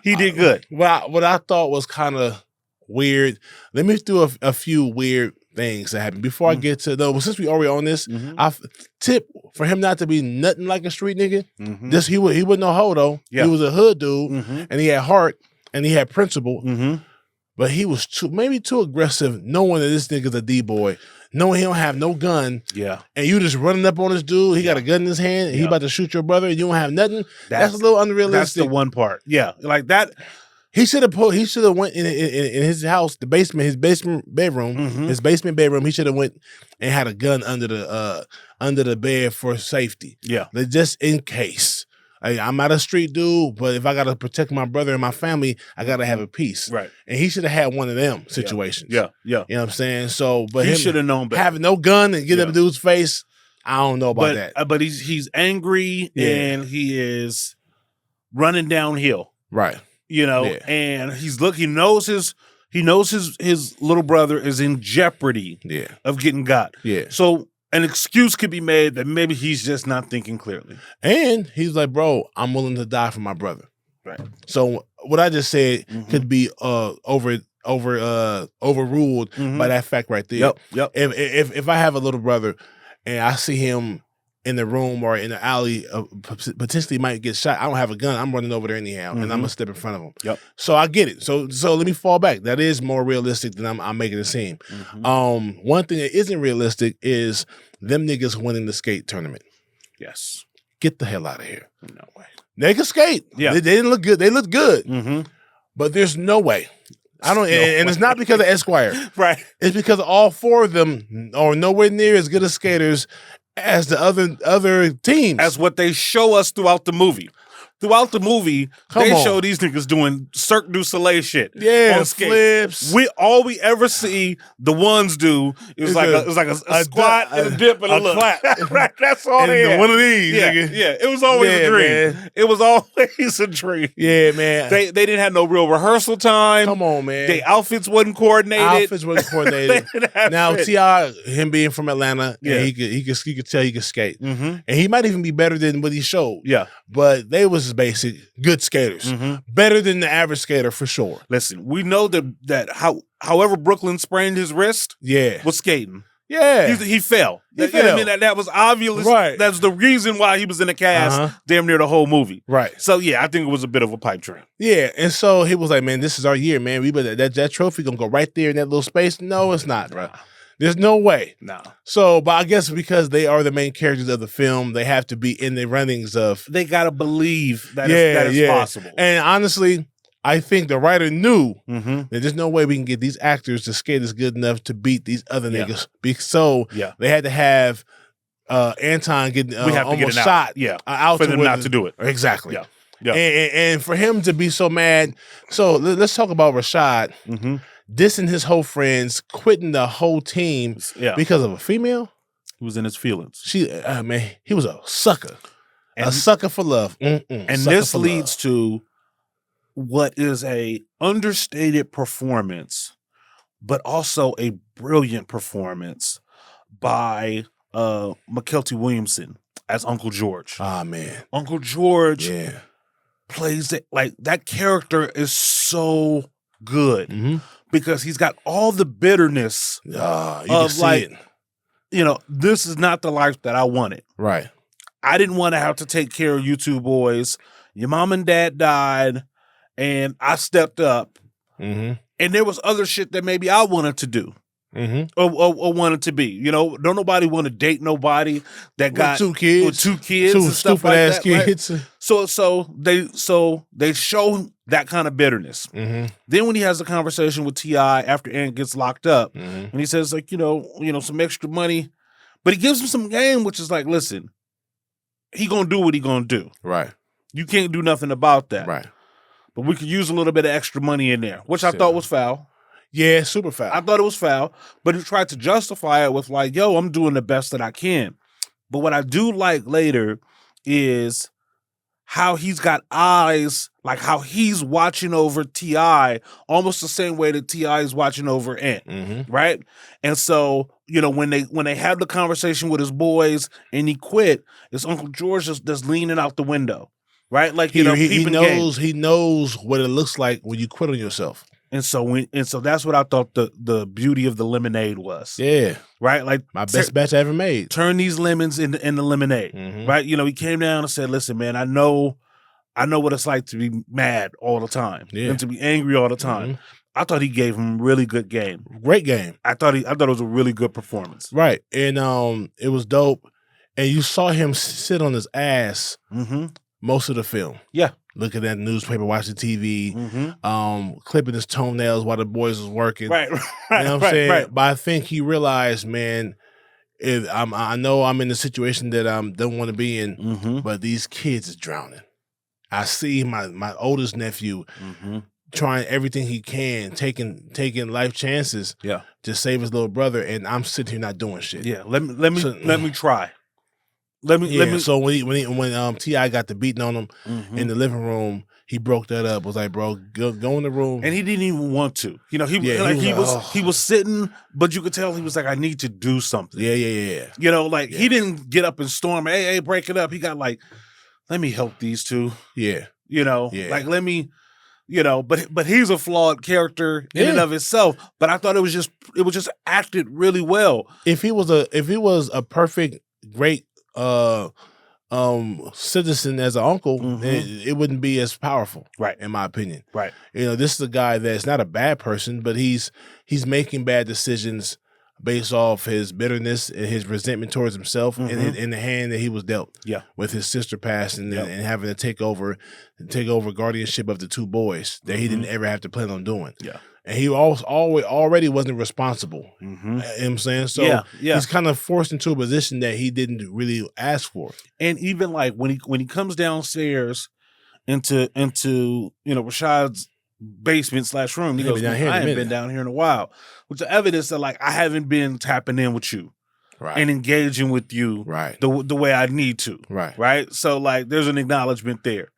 He did good. What I thought was kind of weird. Let me do a few weird things that happened before I get to though. Since we already on this, I tip for him not to be nothing like a street nigga. This he wasn't no hoe though. Yeah. He was a hood dude, and he had heart and he had principle. But he was maybe too aggressive, knowing that this nigga's a D-boy, knowing he don't have no gun. Yeah, and you just running up on this dude. He got a gun in his hand. And he about to shoot your brother, and you don't have nothing. That's a little unrealistic. That's the one part. Yeah, like that. He should have went in his house, his basement bedroom. He should have went and had a gun under the bed for safety. Yeah, just in case. I'm not a street dude, but if I gotta protect my brother and my family, I gotta have a piece. Right, and he should have had one of them situations. Yeah. You know what I'm saying? So, but he should have known better. Having no gun and get up a dude's face, I don't know about that. But he's angry and he is running downhill. Right. You know, and he knows his little brother is in jeopardy of getting got. Yeah. So an excuse could be made that maybe he's just not thinking clearly. And he's like, bro, I'm willing to die for my brother. Right. So what I just said could be overruled by that fact right there. Yep. If I have a little brother and I see him in the room or in the alley, potentially might get shot. I don't have a gun. I'm running over there anyhow, and I'm gonna step in front of him. Yep. So I get it. So let me fall back. That is more realistic than I'm making it seem. One thing that isn't realistic is them niggas winning the skate tournament. Yes. Get the hell out of here. No way. They can skate. Yeah. They didn't look good. They looked good. But there's no way. I don't, and it's not because of Esquire. Right. It's because all four of them are nowhere near as good as skaters as the other teams. As what they show us throughout the movie. Throughout the movie, they show these niggas doing Cirque du Soleil shit. Yeah, on flips. All we ever see the ones do is like a squat and a dip and a look. Right, that's all they had. One of these, nigga. Yeah, it was always a dream. Man. It was always a dream. Yeah, man. They didn't have no real rehearsal time. Come on, man. Their outfits wasn't coordinated. Now, T.I., him being from Atlanta, he could tell he could skate. And he might even be better than what he showed. Yeah. But they was is basic. Good skaters. Better than the average skater for sure. Listen, we know that however Brooklyn sprained his wrist was skating. Yeah. He fell. He fell. I mean, that was obvious. Right. That's the reason why he was in the cast damn near the whole movie. Right. So, yeah, I think it was a bit of a pipe dream. Yeah, and so he was like, man, this is our year, man. We better, that trophy going to go right there in that little space. No, it's not, bro. There's no way. No. So, but I guess because they are the main characters of the film, they have to be in the runnings of... They got to believe that it's possible. And honestly... I think the writer knew that there's no way we can get these actors to skate as good enough to beat these other niggas. So they had to have Antwone getting almost shot out for them not to do it. Exactly. Yeah. And for him to be so mad. So let's talk about Rashad dissing his whole friends, quitting the whole team because of a female. He was in his feelings. Man, he was a sucker. A sucker for love. And this leads to what is a understated performance, but also a brilliant performance by Mykelti Williamson as Uncle George. Ah, man. Uncle George plays it like that character is so good because he's got all the bitterness of like, you know, this is not the life that I wanted. Right. I didn't want to have to take care of you two boys. Your mom and dad died. And I stepped up, and there was other shit that maybe I wanted to do or wanted to be. You know, don't nobody want to date nobody that got two kids, two and stuff like that, kids. Right? So they show that kind of bitterness. Then when he has a conversation with T.I. after Ant gets locked up, and he says like, you know, some extra money, but he gives him some game, which is like, listen, he gonna do what he gonna do. Right. You can't do nothing about that. Right. But we could use a little bit of extra money in there, which I thought was foul. Yeah, super foul. I thought it was foul, but he tried to justify it with like, yo, I'm doing the best that I can. But what I do like later is how he's got eyes, like how he's watching over T.I. almost the same way that T.I. is watching over Ant, right? And so, you know, when they have the conversation with his boys and he quit, it's Uncle George that's leaning out the window. Right, like you know, he knows what it looks like when you quit on yourself, and so that's what I thought the beauty of the lemonade was. Yeah, right, like my best batch I ever made. Turn these lemons into lemonade, right? You know, he came down and said, "Listen, man, I know what it's like to be mad all the time and to be angry all the time." I thought he gave him really good game, great game. I thought it was a really good performance, right? And it was dope, and you saw him sit on his ass. Most of the film. Yeah. Looking at the newspaper, watching TV, clipping his toenails while the boys was working. Right. You know what I'm saying? Right. But I think he realized, man, I know I'm in the situation that I don't want to be in, but these kids is drowning. I see my oldest nephew trying everything he can, taking life chances to save his little brother, and I'm sitting here not doing shit. Yeah. Let me try. So when T.I. got the beating on him in the living room, he broke that up. Was like, bro, go in the room, and he didn't even want to. You know, he was sitting, but you could tell he was like, I need to do something. Yeah. You know, like he didn't get up and storm. Hey, break it up. He got like, let me help these two. Yeah, you know, like let me. You know, but he's a flawed character in and of itself. But I thought it was just acted really well. If he was a perfect, great citizen as an uncle, it wouldn't be as powerful, right? In my opinion, right? You know, this is a guy that's not a bad person, but he's making bad decisions based off his bitterness and his resentment towards himself and the hand that he was dealt. Yeah, with his sister passing and having to take over guardianship of the two boys that he didn't ever have to plan on doing. Yeah. And he already wasn't responsible. You know what I'm saying? So he's kind of forced into a position that he didn't really ask for. And even like when he comes downstairs into you know Rashad's basement / room, he goes, I haven't been down here in a while. Which is evidence that like I haven't been tapping in with you. Right. And engaging with you the way I need to. Right. Right. So like there's an acknowledgement there.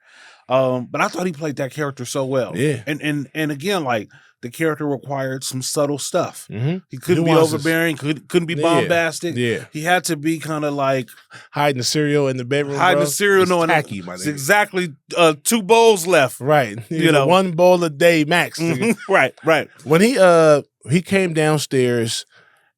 But I thought he played that character so well. Yeah. And again, like the character required some subtle stuff. Mm-hmm. He couldn't be overbearing, couldn't be bombastic. Yeah. He had to be kind of like hiding the cereal in the bedroom. Hiding the cereal, knowing tacky, my nigga. It's exactly 2 bowls left. Right. You know, 1 bowl a day max. Right. When he came downstairs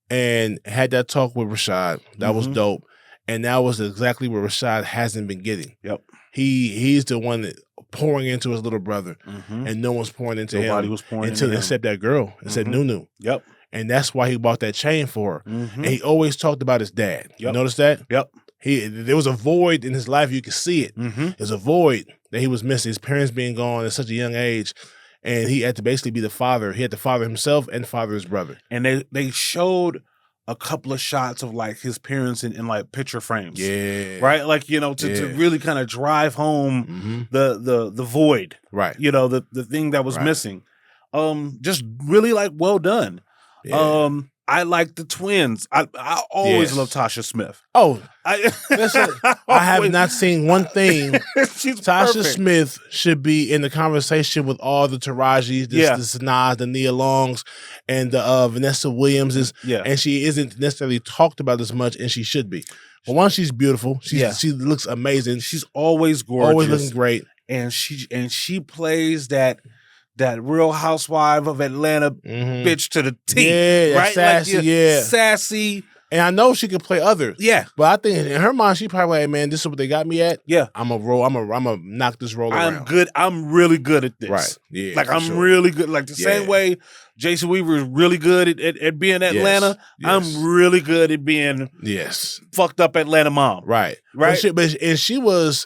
and had that talk with Rashad, that was dope. And that was exactly what Rashad hasn't been getting. Yep. He's the one that pouring into his little brother, and no one's pouring into him. Nobody was pouring into him. Except that girl, except Nunu. Yep. And that's why he bought that chain for her. And he always talked about his dad. Yep. You notice that? Yep. There was a void in his life. You could see it. There's a void that he was missing. His parents being gone at such a young age. And he had to basically be the father. He had to father himself and father his brother. And they showed a couple of shots of like his parents in like picture frames. Yeah. Right? Like, you know, to really kind of drive home the void. Right. You know, the thing that was missing. Just really like well done. Yeah. I like the twins. I always love Tasha Smith. Oh, listen, I have not seen one thing. She's Tasha perfect. Smith should be in the conversation with all the Tarajis, the Sanaz, the Nia Longs, and the Vanessa Williamses. And she isn't necessarily talked about as much, and she should be. But one, she's beautiful. She looks amazing. She's always gorgeous. Always looking great. And she plays that Real Housewife of Atlanta bitch to the T. Yeah, right? sassy, like, sassy. And I know she could play other. Yeah. But I think in her mind, she probably like, man, this is what they got me at. Yeah. I'm a knock this roll around. I'm good. I'm really good at this. Right. Yeah. Like I'm really good. Like the same way Jason Weaver is really good at being Atlanta. Yes. I'm really good at being fucked up Atlanta mom. Right. Right. But she was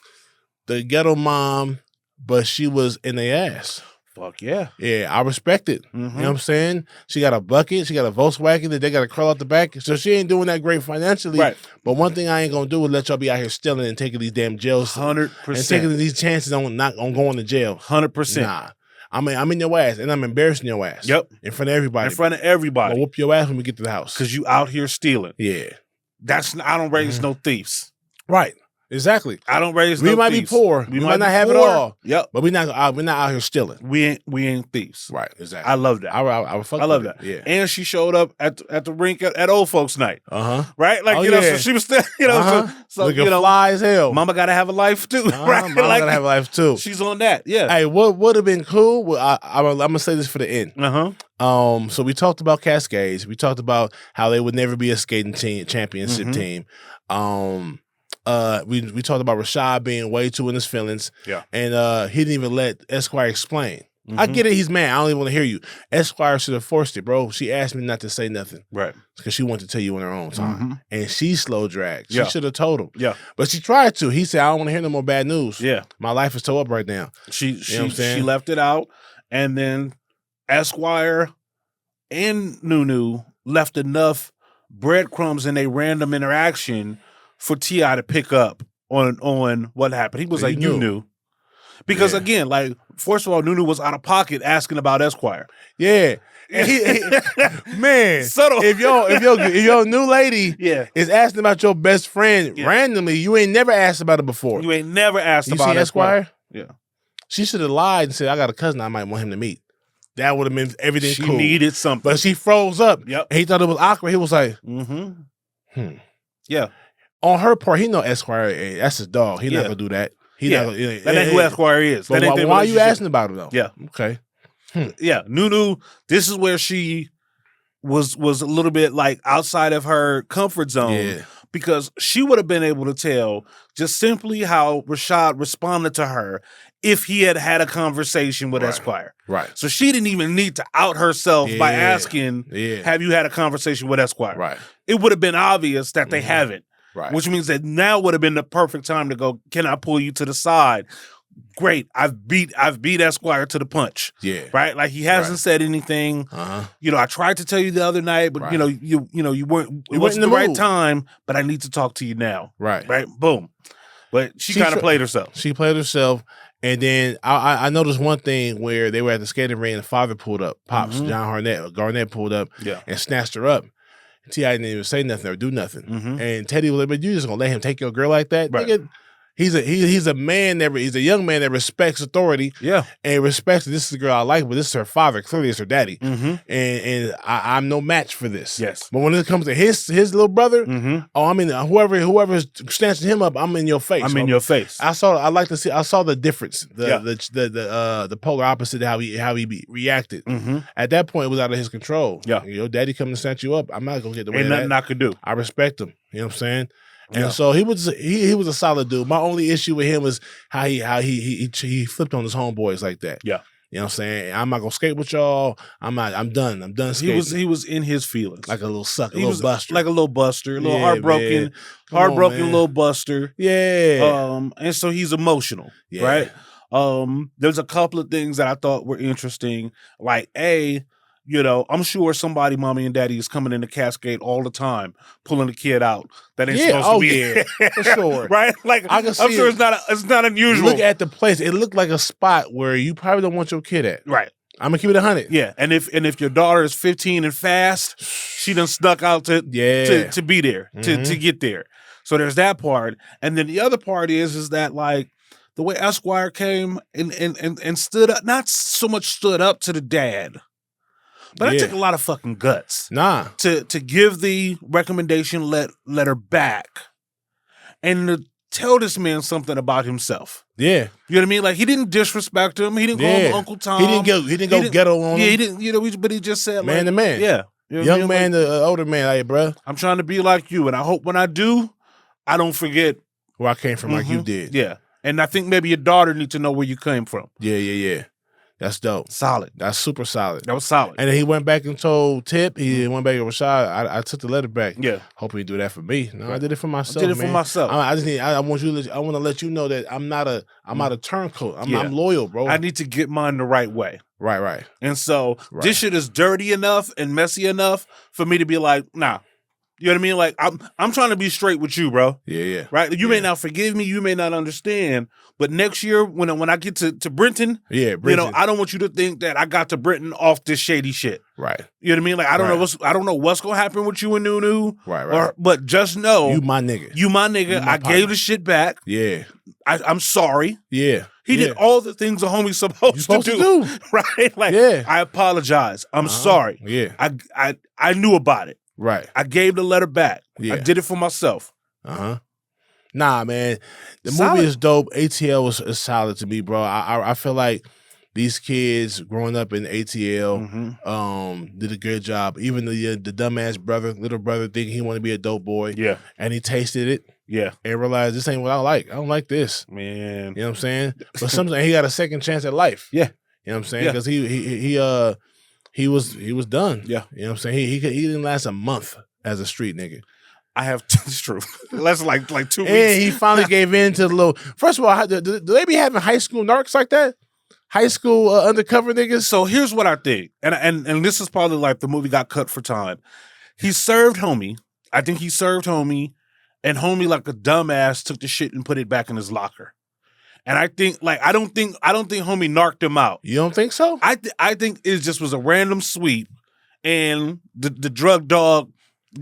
the ghetto mom, but she was in the ass. Fuck yeah. Yeah, I respect it. You know what I'm saying? She got a bucket. She got a Volkswagen that they got to curl out the back. So she ain't doing that great financially. Right. But one thing I ain't going to do is let y'all be out here stealing and taking these damn jails. 100%. And taking these chances on going to jail. 100%. Nah. I'm in your ass, and I'm embarrassing your ass. Yep. In front of everybody. In front of everybody. I'll whoop your ass when we get to the house. Because you out here stealing. Yeah. I don't raise no thieves. Right. Exactly. I don't raise we no might thieves. be poor. We might not have it all. Yep. But we're not out here stealing. We ain't thieves. Right. Exactly. I love that. I love that. Yeah. And she showed up at the rink at old folks night. Right? Like, so she was still, so looking fly as hell. Mama gotta have a life too. Right? Mama gotta have a life too. She's on that. Yeah. Hey, what would have been cool? Well, I'm gonna say this for the end. So we talked about Cascades. We talked about how they would never be a skating team championship team. We talked about Rashad being way too in his feelings. Yeah. And he didn't even let Esquire explain. I get it, he's mad. I don't even want to hear you. Esquire should have forced it, bro. She asked me not to say nothing. Right. Because she wanted to tell you on her own time. And she slow dragged. She Yeah. should have told him. Yeah. But she tried to. He said, I don't want to hear no more bad news. Yeah. My life is toe up right now. She left it out. And then Esquire and Nunu left enough breadcrumbs in a random interaction for T.I. to pick up on what happened. He was like, you knew. Because again, like, first of all, Nunu was out of pocket asking about Esquire. Yeah. Man, subtle. If your new lady is asking about your best friend randomly, you ain't never asked about it before. You ain't never asked about see Esquire? Yeah. She should have lied and said, I got a cousin I might want him to meet. That would have been everything she cool. She needed something. But she froze up. Yep. And he thought it was awkward. He was like, Yeah. On her part, he know Esquire, that's his dog. He not going to do that. That ain't who Esquire is. But why are you asking about it, though? Yeah. Okay. Yeah. Nunu, this is where she was a little bit like outside of her comfort zone. Yeah. Because she would have been able to tell just simply how Rashad responded to her if he had had a conversation with Esquire. Right. So she didn't even need to out herself by asking, have you had a conversation with Esquire? Right. It would have been obvious that they haven't. Right. Which means that now would have been the perfect time to go, can I pull you to the side? Great. I've beat Esquire to the punch. Yeah. Right? Like he hasn't said anything. I tried to tell you the other night, but you weren't it wasn't the right time, but I need to talk to you now. Right. Right? Boom. But she kind of played herself. She played herself. And then I noticed one thing where they were at the skating ring and the father pulled up. Pops, John Garnett pulled up and snatched her up. T.I. didn't even say nothing or do nothing. And Teddy was like, but you just gonna let him take your girl like that? Right. Nigga, he's a man he's a young man that respects authority. Yeah. And respects this is the girl I like, but this is her father. Clearly it's her daddy. And I'm no match for this. Yes. But when it comes to his little brother, I mean whoever's snatching him up, I'm in your face. I'm in your face. I saw the difference. The polar opposite of how he reacted. At that point it was out of his control. Yeah. Your daddy coming to snatch you up, I'm not gonna get the way Ain't nothing I could do. I respect him. You know what I'm saying? And so he was a solid dude. My only issue with him was how he flipped on his homeboys like that. Yeah. You know what I'm saying? I'm not gonna skate with y'all. I'm done. I'm done skating. He was in his feelings. Like a little sucker, a little buster. Like a little buster, a little heartbroken little buster. Yeah. And so he's emotional, right? There's a couple of things that I thought were interesting. Like, I'm sure somebody, mommy and daddy, is coming in the Cascade all the time, pulling the kid out. That ain't supposed to be for sure. Right? Like, I'm sure it's not unusual. Look at the place. It looked like a spot where you probably don't want your kid at. Right. I'm gonna keep it 100. Yeah. And if your daughter is 15 and fast, she done snuck out to be there, to get there. So there's that part. And then the other part is that, like, the way Esquire came and stood up, not so much stood up to the dad, but I took a lot of fucking guts. To give the recommendation letter back and to tell this man something about himself. Yeah. You know what I mean? Like, he didn't disrespect him. He didn't call him Uncle Tom. He didn't go ghetto on him. Yeah, he didn't, but he just said, man to man. Yeah. You know young I mean? man to older man, like, bro. I'm trying to be like you, and I hope when I do, I don't forget where I came from like you did. Yeah. And I think maybe your daughter needs to know where you came from. Yeah. That's dope. Solid. That's super solid. That was solid. And then he went back and told Tip. He went back to Rashad. I took the letter back. Yeah. Hoping he do that for me. No, I did it for myself. I did it for myself. I want to let you know that I'm not a turncoat. I'm loyal, bro. I need to get mine the right way. Right. And so this shit is dirty enough and messy enough for me to be like, nah. You know what I mean? Like, I'm trying to be straight with you, bro. Yeah. Right? You may not forgive me, you may not understand, but next year when I get to Brenton, Brenton. I don't want you to think that I got to Brenton off this shady shit. Right. You know what I mean? Like, I don't know what's gonna happen with you and Nunu. Right. But just know you my nigga. I gave the shit back. Yeah. I'm sorry. Yeah. He did all the things a homie's supposed to do. Right? Like, I apologize. I'm sorry. Yeah. I knew about it. Right. I gave the letter back. Yeah. I did it for myself. Nah, man. The movie is dope. ATL is solid to me, bro. I feel like these kids growing up in ATL did a good job. Even the dumbass little brother thinking he wanted to be a dope boy. Yeah. And he tasted it. Yeah. And realized this ain't what I like. I don't like this. Man. You know what I'm saying? But sometimes he got a second chance at life. Yeah. You know what I'm saying? Because he was done. Yeah. You know what I'm saying? He didn't last a month as a street nigga. It's true. That's like 2 weeks. And he finally gave in to the little. First of all, do they be having high school narcs like that? High school undercover niggas? So here's what I think. And this is probably like the movie got cut for time. He served homie. I think he served homie. And homie, like a dumbass, took the shit and put it back in his locker. And I think, like, I don't think homie narked him out. You don't think so? I think it just was a random sweep, and the drug dog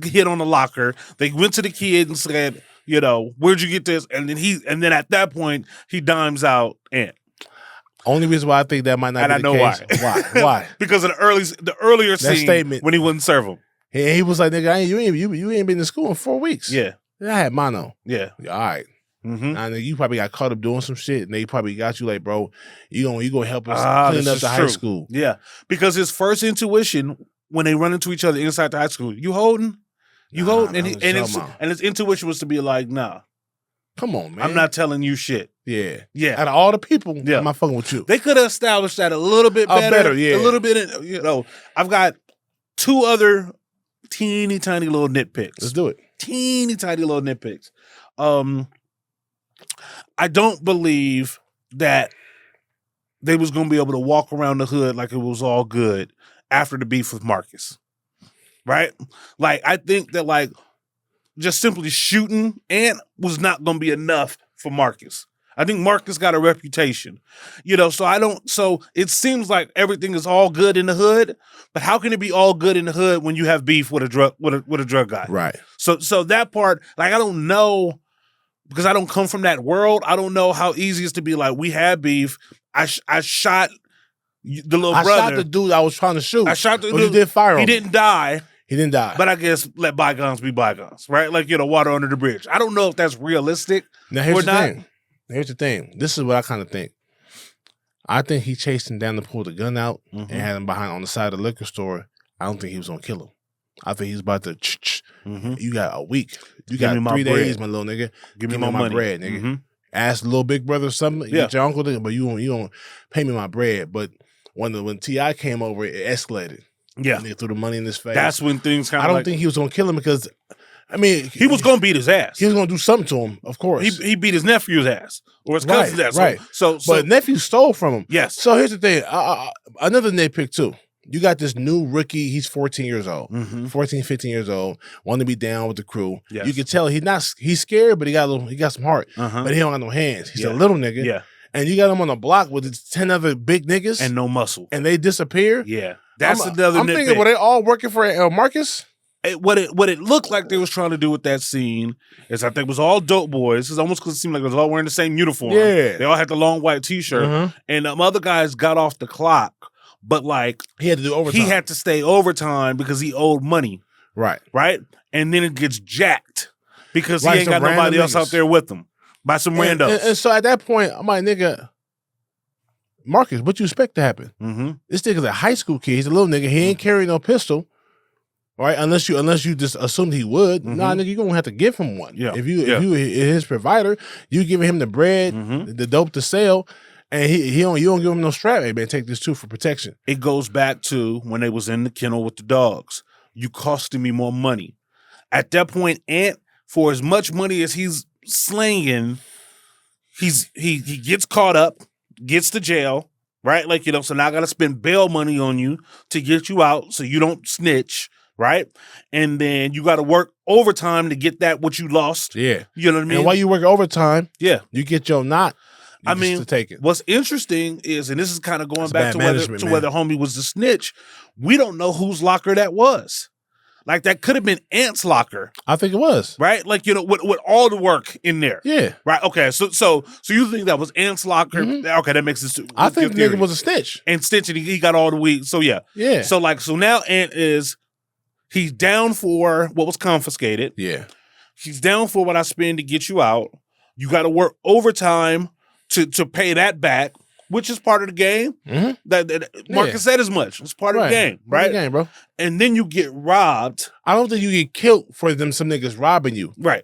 hit on the locker. They went to the kid and said, where'd you get this? And then at that point he dimes out. And only reason why I think that might not be the case. And I know why. Why? Because of the earlier scene statement when he wouldn't serve him. He was like, nigga, you ain't been to school in 4 weeks. Yeah. I had mono. Yeah. All right. Now, you probably got caught up doing some shit, and they probably got you like, bro, you gonna help us clean up the high school. Yeah. Because his first intuition when they run into each other inside the high school, you holding? And his intuition was to be like, nah. Come on, man. I'm not telling you shit. Yeah. Yeah. Out of all the people, I'm not fucking with you. They could have established that a little bit better. A little bit, I've got 2 other teeny tiny little nitpicks. Let's do it. Teeny tiny little nitpicks. I don't believe that they was going to be able to walk around the hood like it was all good after the beef with Marcus. Right? Like, I think that, like, just simply shooting Ant was not going to be enough for Marcus. I think Marcus got a reputation, so it seems like everything is all good in the hood, but how can it be all good in the hood when you have beef with a drug guy? Right. So that part, like, I don't know because I don't come from that world, I don't know how easy it is to be like, we had beef. I shot the little brother. I shot the dude I was trying to shoot. I shot the dude. You did fire on He me. didn't die. He didn't die. But I guess let bygones be bygones, right? Like, water under the bridge. I don't know if that's realistic now, here's or the not. thing. Here's the thing. This is what I kind of think. I think he chased him down to pull the gun out and had him behind on the side of the liquor store. I don't think he was going to kill him. I think he's about to, you got a week. You got 3 days, my little nigga. Give me my bread, nigga. Ask the little big brother or something. Get your uncle, but you don't pay me my bread. But when T.I. came over, it escalated. Yeah. And they threw the money in his face. That's when things kind of I don't think he was going to kill him because, I mean. He was going to beat his ass. He was going to do something to him, of course. He beat his nephew's ass or his cousin's ass. Right. So, but nephew stole from him. Yes. So here's the thing. Another nitpick too. You got this new rookie. He's 14 years old. 14, 15 years old. Want to be down with the crew. Yes. You can tell he's scared, but he got some heart. But he don't got no hands. He's a little nigga. Yeah. And you got him on the block with 10 other big niggas. And no muscle. And they disappear. Yeah. That's another I'm nitpick. thinking, were they all working for Marcus? What it looked like they was trying to do with that scene is I think it was all dope boys. It's almost because it seemed like it was all wearing the same uniform. Yeah. They all had the long white T-shirt. And other guys got off the clock, but like he had to do overtime. He had to stay overtime because he owed money. Right. Right? And then it gets jacked because he ain't got nobody else out there with him. By some randos. And so at that point, I'm like, nigga, Marcus, what you expect to happen? This nigga's a high school kid. He's a little nigga. He ain't carrying no pistol. Right, unless you just assumed he would, nah, nigga, you gonna have to give him one. Yeah. If you his provider, you giving him the bread, the dope to sell, and you don't give him no strap. Hey man, take this too for protection. It goes back to when they was in the kennel with the dogs. You costing me more money. At that point, Ant, for as much money as he's slinging, he gets caught up, gets to jail, right? Like so now I got to spend bail money on you to get you out, so you don't snitch. Right? And then you got to work overtime to get what you lost. Yeah. You know what I mean? And while you work overtime, yeah, you get your knot. To take it. What's interesting is, and this is kind of going back to whether homie was the snitch, we don't know whose locker that was. Like that could have been Ant's locker. I think it was. Right? Like, with all the work in there. Yeah. Right. Okay. So you think that was Ant's locker? Okay, that makes sense. I think the nigga was a snitch. And snitch, and he got all the weed. So yeah. Yeah. So now Ant he's down for what was confiscated. Yeah. He's down for what I spend to get you out. You got to work overtime to pay that back, which is part of the game. That Marcus said as much. It's part of the game, right? Part of the game, bro. And then you get robbed. I don't think you get killed for some niggas robbing you. Right.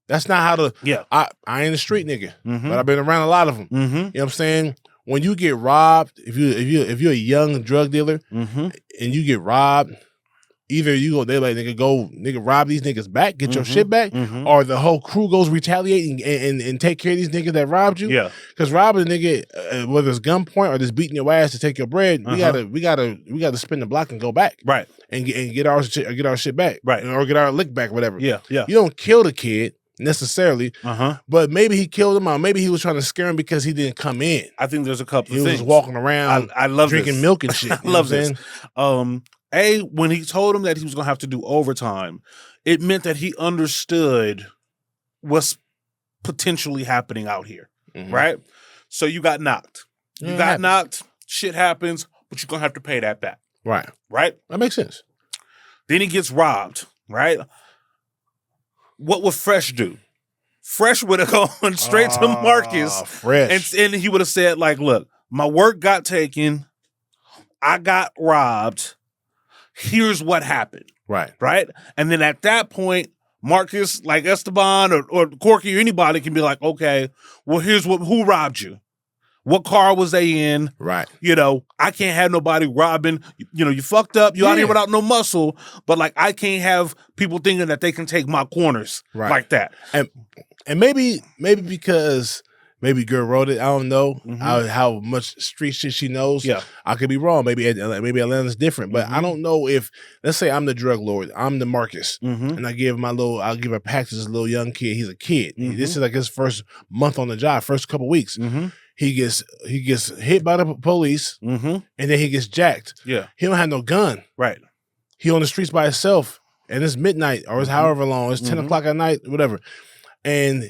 That's not how to. Yeah. I ain't a street nigga, but I've been around a lot of them. You know what I'm saying? When you get robbed, if you're a young drug dealer and you get robbed, either they like nigga rob these niggas back, get your shit back, or the whole crew goes retaliate and take care of these niggas that robbed you. Yeah, because robbing a nigga, whether it's gunpoint or just beating your ass to take your bread, we gotta spin the block and go back, right, and get our shit back, right, or get our lick back, whatever. Yeah, yeah. You don't kill the kid necessarily, but maybe he killed him, or maybe he was trying to scare him because he didn't come in. I think there's a couple of things. He was walking around. I love drinking milk and shit. I love this. When he told him that he was going to have to do overtime, it meant that he understood what's potentially happening out here, right? So you got knocked. You got knocked, shit happens, but you're going to have to pay that back. Right. Right? That makes sense. Then he gets robbed, right? What would Fresh do? Fresh would have gone straight to Marcus. Fresh. And he would have said, like, look, my work got taken. I got robbed. Here's what happened. Right. Right? And then at that point, Marcus, like Esteban or Corky or anybody can be like, okay, well, here's who robbed you? What car was they in? Right. I can't have nobody robbing. You fucked up. You out here without no muscle. But like, I can't have people thinking that they can take my corners like that. And maybe because maybe girl wrote it. I don't know how much street shit she knows. Yeah, I could be wrong. Maybe Atlanta's different, but I don't know if, let's say I'm the drug lord, I'm the Marcus, and I'll give a pack to this little young kid. He's a kid. This is like his first month on the job, first couple weeks. He gets hit by the police, and then he gets jacked. Yeah, he don't have no gun. Right. He on the streets by himself, and it's midnight or it's however long. It's 10 o'clock at night, whatever, and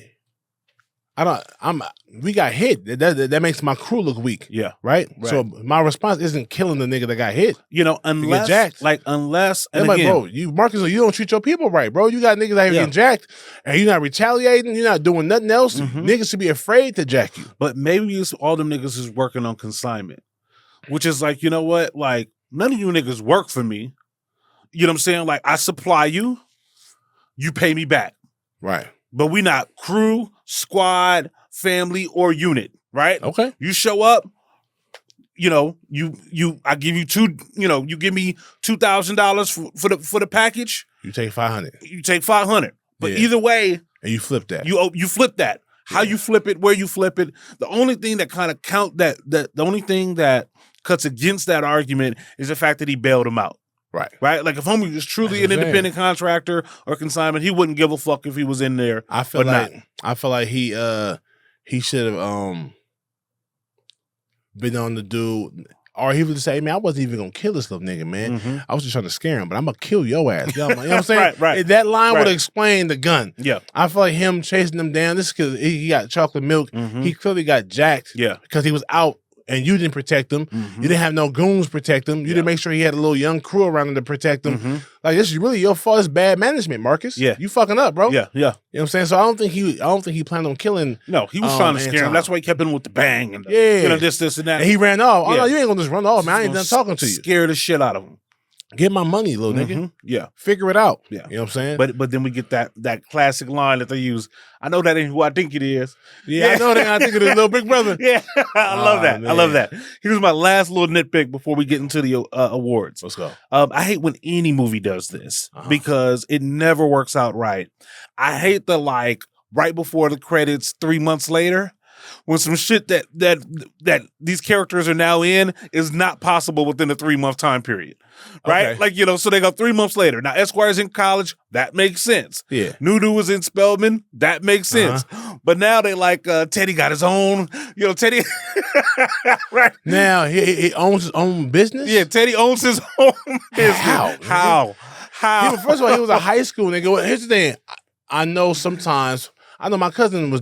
we got hit. That makes my crew look weak. Yeah. Right? So my response isn't killing the nigga that got hit. You know, unless and like, bro, Marcus, you don't treat your people right, bro. You got niggas out here getting jacked, and you're not retaliating. You're not doing nothing else. Niggas should be afraid to jack you. But maybe it's all them niggas is working on consignment, which is like, you know what? Like, none of you niggas work for me. You know what I'm saying? Like, I supply you, you pay me back. Right. But we not crew, squad, family, or unit, right? Okay. You show up, you know, I give you you give me $2,000 for the package. You take 500. You take 500. But either way, and you flip that. You flip that. How you flip it, where you flip it. The only thing that kind of the only thing that cuts against that argument is the fact that he bailed him out. Right. Right? Like if homie was truly an independent contractor or consignment, he wouldn't give a fuck if he was in there. I feel like he should have been on the dude, or he would say, man, I wasn't even gonna kill this little nigga, man. I was just trying to scare him, but I'm gonna kill your ass. You know what I'm saying? Right. That line would explain the gun. Yeah. I feel like him chasing them down, this is because he got chocolate milk. He clearly got jacked because he was out. And you didn't protect him. You didn't have no goons protect him. You didn't make sure he had a little young crew around him to protect him. Like, this is really your fault. It's bad management, Marcus. Yeah. You fucking up, bro. Yeah. You know what I'm saying? So I don't think he planned on killing. No, he was trying to scare him. That's why he kept in with the bang and this and that. And he ran off. Oh no, you ain't gonna just run off, man. I ain't done talking to you. Scare the shit out of him. Get my money, little nigga. Yeah. Figure it out. Yeah. You know what I'm saying? But then we get that classic line that they use. I know that ain't who I think it is. Yeah, I know that. I think it is Little Big Brother. Yeah. I love that. Man. I love that. Here's my last little nitpick before we get into the awards. Let's go. I hate when any movie does this because it never works out right. I hate the right before the credits 3 months later. When some shit that these characters are now in is not possible within a 3-month time period. Right? Okay. Like, so they go 3 months later. Now, Esquire's in college. That makes sense. Yeah. Nudu was in Spelman. That makes sense. But now they Teddy got his own, Teddy. Right. Now, he owns his own business? Yeah, Teddy owns his own business. How? First of all, he was a high school nigga. Here's the thing. I know my cousin was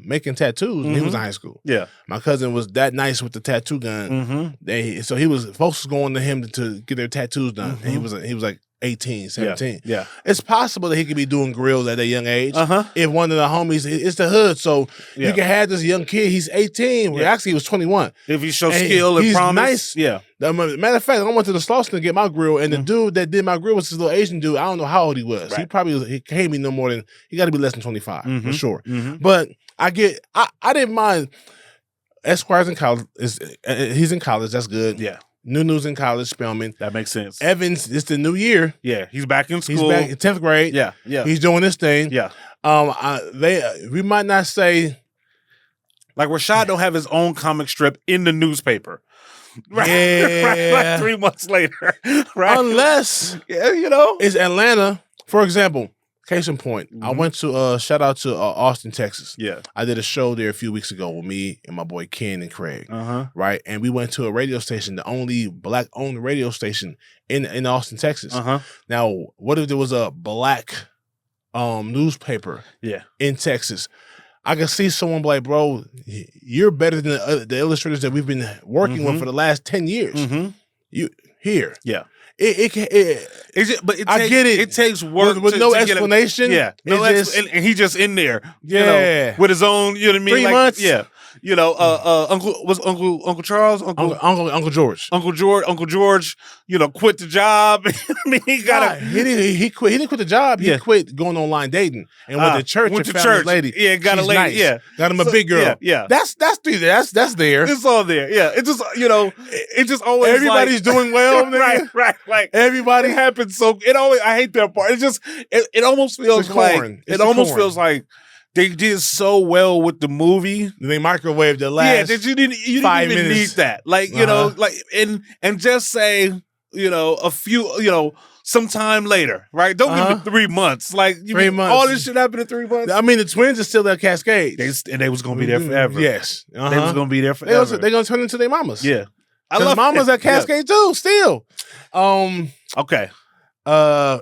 making tattoos when he was in high school. Yeah, my cousin was that nice with the tattoo gun. So folks was going to him to get their tattoos done. And he was like 18, 17. Yeah. It's possible that he could be doing grills at a young age. If one of the homies, it's the hood, so you can have this young kid, he's 18. Well, actually, he was 21. If he shows skill and promise. Nice. Yeah. Matter of fact, I went to the Slauson to get my grill, and the dude that did my grill was this little Asian dude. I don't know how old he was. Right. He can't be no more than, he got to be less than 25, for sure. But I didn't mind. Esquire's in college. He's in college. That's good. Yeah. Nunu's in college, Spelman. That makes sense. Evans, it's the new year. Yeah, he's back in school. He's back in 10th grade. Yeah. He's doing this thing. Yeah. We might not say, like, Rashad don't have his own comic strip in the newspaper. Right. Yeah. 3 months later. Right. Unless it's Atlanta. For example, case in point, I went to shout out to Austin, Texas. Yeah. I did a show there a few weeks ago with me and my boy Ken and Craig. Right. And we went to a radio station, the only black-owned radio station in Austin, Texas. Now, what if there was a black newspaper in Texas? I can see someone like, bro, you're better than the illustrators that we've been working with for the last 10 years. You here. Yeah. I get it. It takes work with no explanation. And he just in there. With his own, you know what I mean? 3 months. Yeah. Uncle Charles, Uncle George. Uncle George, quit the job. I mean, he quit. He didn't quit the job. He quit going online dating and went to church and found his lady. Yeah, got a lady. Nice. Yeah, got him a big girl. Yeah. That's there. It's all there. Yeah, it just it just always everybody's doing well. right. Like everybody happens. So it always. I hate that part. It just it almost feels feels like they did so well with the movie. They microwaved the last. Yeah, you didn't even 5 minutes. need that. Like and just say a few sometime later, right? Don't give it 3 months. Like 3 months. All this shit happened in 3 months. I mean, the twins are still at Cascade. They was gonna be there forever. Yes, they was gonna be there forever. They're gonna turn into their mamas. Yeah, I love mamas at Cascade too. Still. Okay.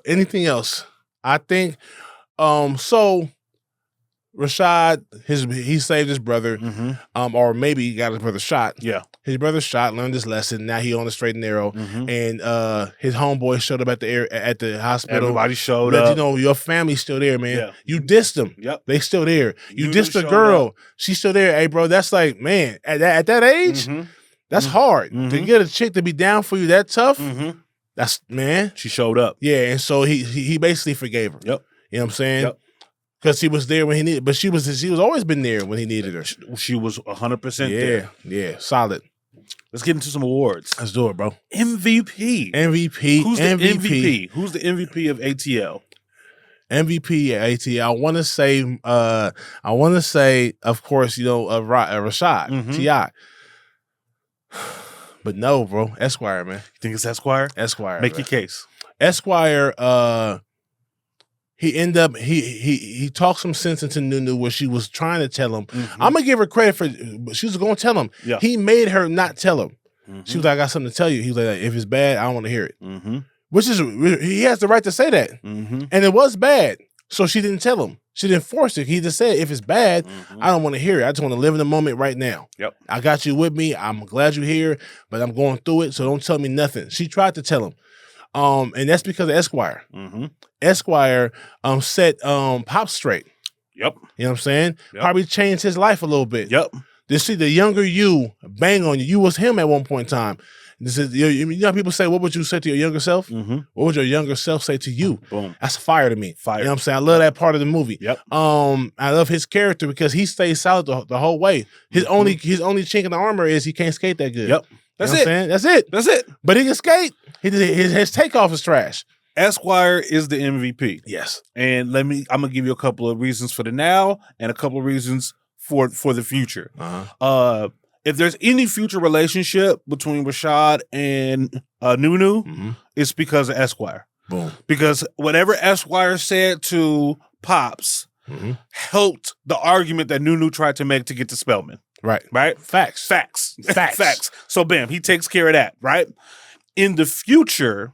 Anything else? I think. So. Rashad, he saved his brother, or maybe he got his brother shot. Yeah. His brother shot, learned his lesson. Now he on the straight and narrow. And his homeboy showed up at the hospital. Everybody showed up. You know, your family's still there, man. Yeah. You dissed them. Yep. They still there. You dissed the girl. She's still there. Hey, bro, that's like, man, at that age, that's hard. To get a chick to be down for you that tough, that's, man. She showed up. Yeah, and so he basically forgave her. Yep. You know what I'm saying? Yep. Because she was there when he needed, but she was always been there when he needed her. She was 100% there. Yeah, solid. Let's get into some awards. Let's do it, bro. MVP. Who's the MVP? Who's the MVP of ATL? MVP at ATL. I want to say, of course, you know, Rashad, T.I. But no, bro, Esquire, man. You think it's Esquire? Esquire. Make your case. Esquire, he talked some sense into Nunu where she was trying to tell him. I'm gonna give her credit for she was gonna tell him. Yeah. He made her not tell him. She was like, I got something to tell you. He was like, if it's bad, I don't want to hear it. Which is, he has the right to say that. And it was bad. So she didn't tell him. She didn't force it. He just said, if it's bad, I don't want to hear it. I just want to live in the moment right now. Yep. I got you with me. I'm glad you're here, but I'm going through it, so don't tell me nothing. She tried to tell him. And that's because of Esquire. Esquire set Pop straight. Yep. You know what I'm saying? Yep. Probably changed his life a little bit. Yep. To see the younger you bang on you. You was him at one point in time. This is, you know how people say, what would you say to your younger self? What would your younger self say to you? Boom. That's fire to me. Fire. You know what I'm saying? I love that part of the movie. Yep. I love his character because he stays solid the whole way. His only chink in the armor is he can't skate that good. Yep. That's it. That's it. That's it. But he can skate. His takeoff is trash. Esquire is the MVP. Yes. And I'm gonna give you a couple of reasons for the now and a couple of reasons for the future. If there's any future relationship between Rashad and Nunu, it's because of Esquire. Boom. Because whatever Esquire said to Pops helped the argument that Nunu tried to make to get to Spelman. Right. Right? Facts. So bam, he takes care of that, right? In the future,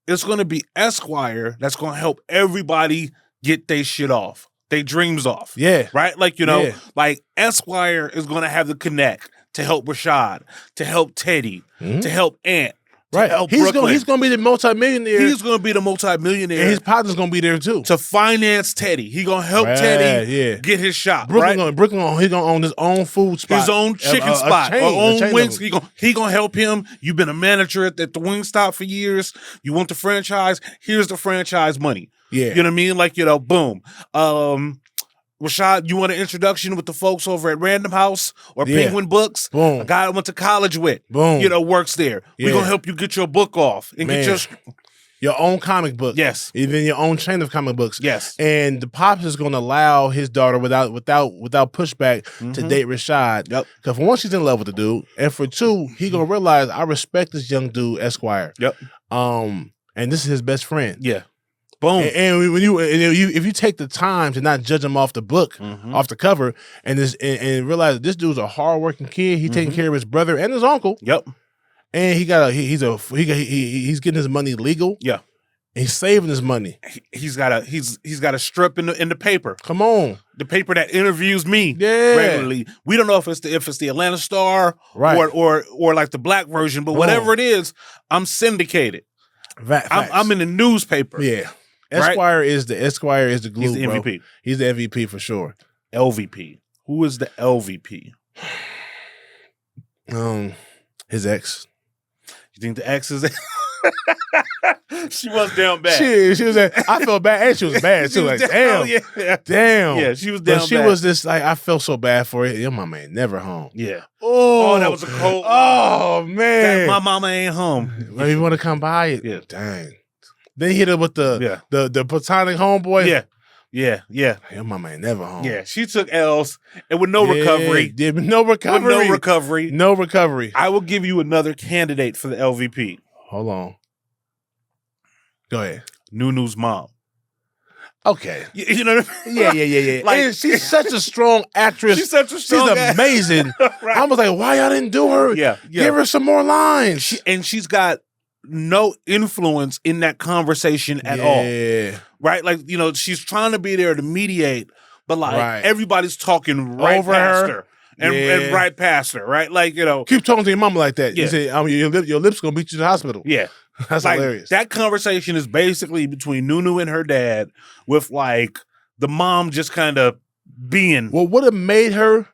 it's going to be Esquire that's going to help everybody get their shit off, their dreams off. Yeah. Right? Like, you know, like Esquire is going to have the connect to help Rashad, to help Teddy, to help Ant. Right. He's going to be the multimillionaire. He's going to be the multimillionaire. And his partner's going to be there too. To finance Teddy. He's going to help Teddy get his shot. Brooklyn he's going to own his own food spot. His own chicken spot. Own wings. He going to help him. You've been a manager at the Wingstop for years. You want the franchise. Here's the franchise money. Yeah. You know what I mean? Like, you know, boom. Rashad, you want an introduction with the folks over at Random House or Penguin Books? Boom. A guy I went to college with. Boom. You know, works there. We're going to help you get your book off and get your own comic book. Yes. Even your own chain of comic books. Yes. And the Pops is going to allow his daughter without pushback to date Rashad. Yep. Because for one, she's in love with the dude. And for two, he going to realize I respect this young dude, Esquire. Yep. And this is his best friend. Yeah. Boom. And if you take the time to not judge him off the book, off the cover, and realize that this dude's a hardworking kid, he taking care of his brother and his uncle. Yep. And he's getting his money legal. Yeah. He's saving his money. He's got a strip in the paper. Come on, the paper that interviews me regularly. We don't know if it's the Atlanta Star or like the black version, but whatever it is, I'm syndicated. I'm in the newspaper. Yeah. Esquire is the glue. He's the MVP. Bro. He's the MVP for sure. LVP. Who is the LVP? His ex. You think the ex is? She was down bad. She was. I felt bad, and she was bad. She was like, damn, damn. Yeah, she was down. But she was just like, I felt so bad for it. Your mama ain't never home. Yeah. Oh, that was a cold. Oh man, my mama ain't home. Maybe you want to come by it? Yeah. Dang. Then he hit her with the platonic homeboy. Yeah. Your mama ain't never home. Yeah, she took L's and with no recovery. No recovery. I will give you another candidate for the LVP. Hold on. Go ahead. Nunu's mom. Okay. You know what I mean? Yeah. Like, she's such a strong actress. She's such a strong She's amazing. Right. I was like, why y'all didn't do her? Yeah. Give her some more lines. She's got no influence in that conversation at all. Right? Like, you know, she's trying to be there to mediate, but like everybody's talking right over past her. And right past her, right? Like, keep talking to your mama like that. You say, your lips gonna beat you to the hospital. Yeah. That's like, hilarious. That conversation is basically between Nunu and her dad, with like the mom just kind of being. What would have made her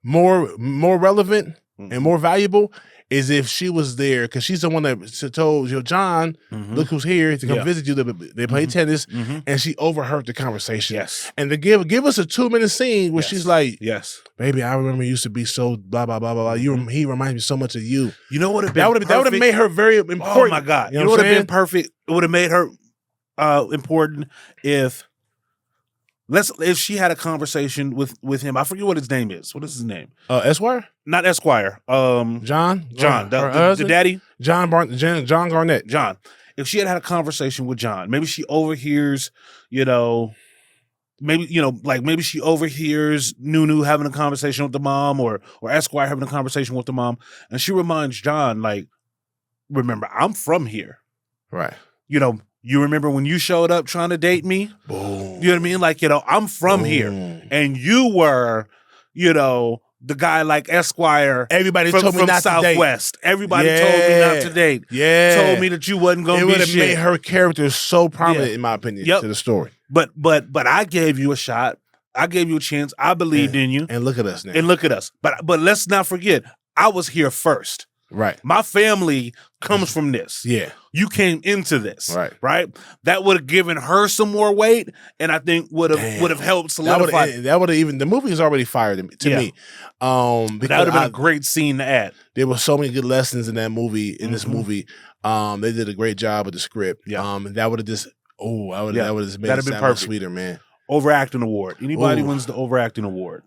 more relevant and more valuable is if she was there, because she's the one that told John, look who's here to come visit you. They play tennis, and she overheard the conversation. Yes, and to give us a 2-minute scene where she's like, "Yes, baby, I remember you used to be so blah blah blah blah. He reminds me so much of you. You know what? That would have made her very important. Oh my God! You know what would have been perfect? It would have made her important if she had a conversation with him. I forget what his name is. What is his name? Esquire? Not Esquire. John, the daddy. John Garnett. John. If she had a conversation with John, maybe she overhears, maybe she overhears Nunu having a conversation with the mom, or Esquire having a conversation with the mom, and she reminds John, like, remember, I'm from here. Right. You remember when you showed up trying to date me? Boom. You know what I mean? Like, I'm from here. And you were, the guy like Esquire. Everybody told me not Southwest. to date. Everybody told me not to date. Yeah. Told me that you wasn't going to be shit. It would have made her character so prominent, in my opinion, to the story. But I gave you a shot. I gave you a chance. I believed in you. And look at us now. But let's not forget, I was here first. Right. My family comes from this. Yeah. You came into this. Right. Right? That would have given her some more weight, and I think would have helped solidify. That would have even, the movie is already fired to me. That would have been a great scene to add. There were so many good lessons in that movie, this movie. They did a great job with the script. Yeah. That would have just that would have made it sound much sweeter, man. Overacting award. Anybody wins the overacting award.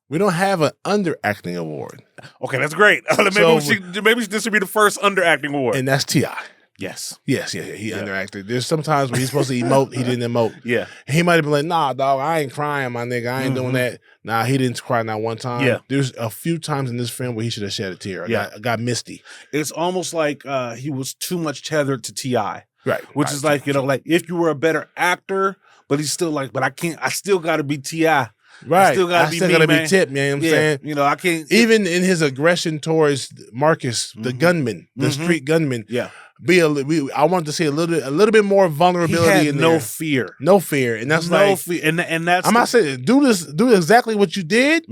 We don't have an underacting award. Okay, that's great. Maybe this should be the first underacting award. And that's T.I. Yes. He underacted. There's sometimes where he's supposed to emote, he didn't emote. Yeah. He might have been like, nah, dog, I ain't crying, my nigga. I ain't doing that. Nah, he didn't cry not one time. Yeah. There's a few times in this film where he should have shed a tear. I got misty. It's almost like he was too much tethered to T.I. Right. Which is like, like if you were a better actor, but he's still like, but I still got to be T.I. Right. I still gotta be Tip, man. You know what I'm saying? I can't. Even in his aggression towards Marcus, the gunman, the street gunman. Yeah. I wanted to see a little bit more vulnerability he had in no there. fear. No fear. And that's no fear. And that's I'm not saying do exactly what you did.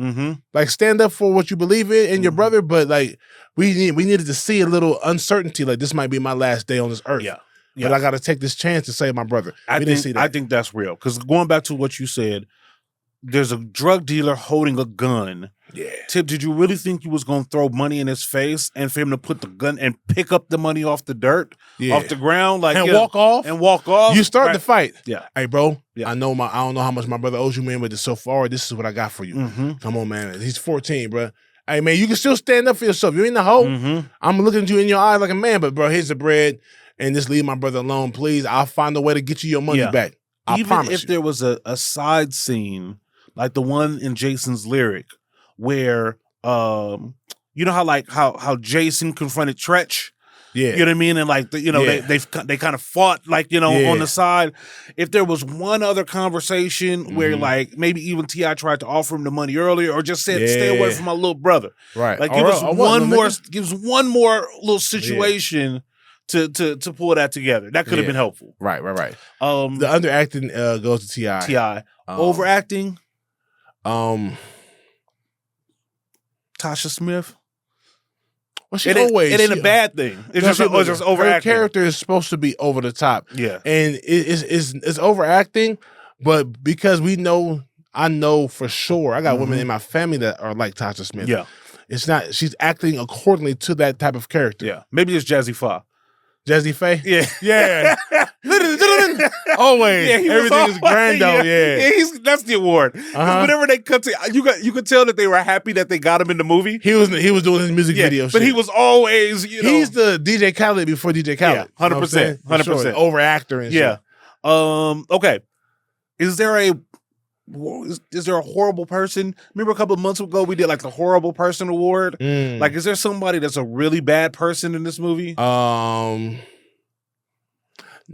Like stand up for what you believe in and your brother, but like we needed to see a little uncertainty, like this might be my last day on this earth. Yeah. But I gotta take this chance to save my brother. Didn't see that. I think that's real. Because going back to what you said, there's a drug dealer holding a gun. Yeah. Tip, did you really think you was going to throw money in his face and for him to put the gun and pick up the money off the dirt, off the ground, like walk off? And walk off? You start the fight. Yeah. Hey, bro, I don't know how much my brother owes you, man, but so far, this is what I got for you. Come on, man. He's 14, bro. Hey, man, you can still stand up for yourself. You ain't the hoe. I'm looking at you in your eyes like a man, but, bro, here's the bread, and just leave my brother alone, please. I'll find a way to get you your money back. I promise you. Even if there was a side scene like the one in Jason's lyric, where you know how Jason confronted Tretch, you know what I mean, and like they kind of fought like on the side. If there was one other conversation where like maybe even T.I. tried to offer him the money earlier, or just said stay away from my little brher, right? Like give us one more little situation. To pull that together, that could have been helpful. Right. The underacting goes to T.I. T.I. Overacting. Tasha Smith. Well, it ain't a bad thing. It's just overacting. Her character is supposed to be over the top. Yeah, and it's overacting, but because I know for sure, I got women in my family that are like Tasha Smith. Yeah, it's not. She's acting accordingly to that type of character. Yeah, maybe it's Jazze Pha. Jazze Pha? Yeah. Always. Everything is grand though, that's the award. Whenever they cut to you could tell that they were happy that they got him in the movie. He was doing his music video shit. But he was always, he's the DJ Khaled before DJ Khaled. 100%. 100%. Over actor and shit. Okay. Is there a horrible person? Remember a couple of months ago we did like the horrible person award? Like, is there somebody that's a really bad person in this movie?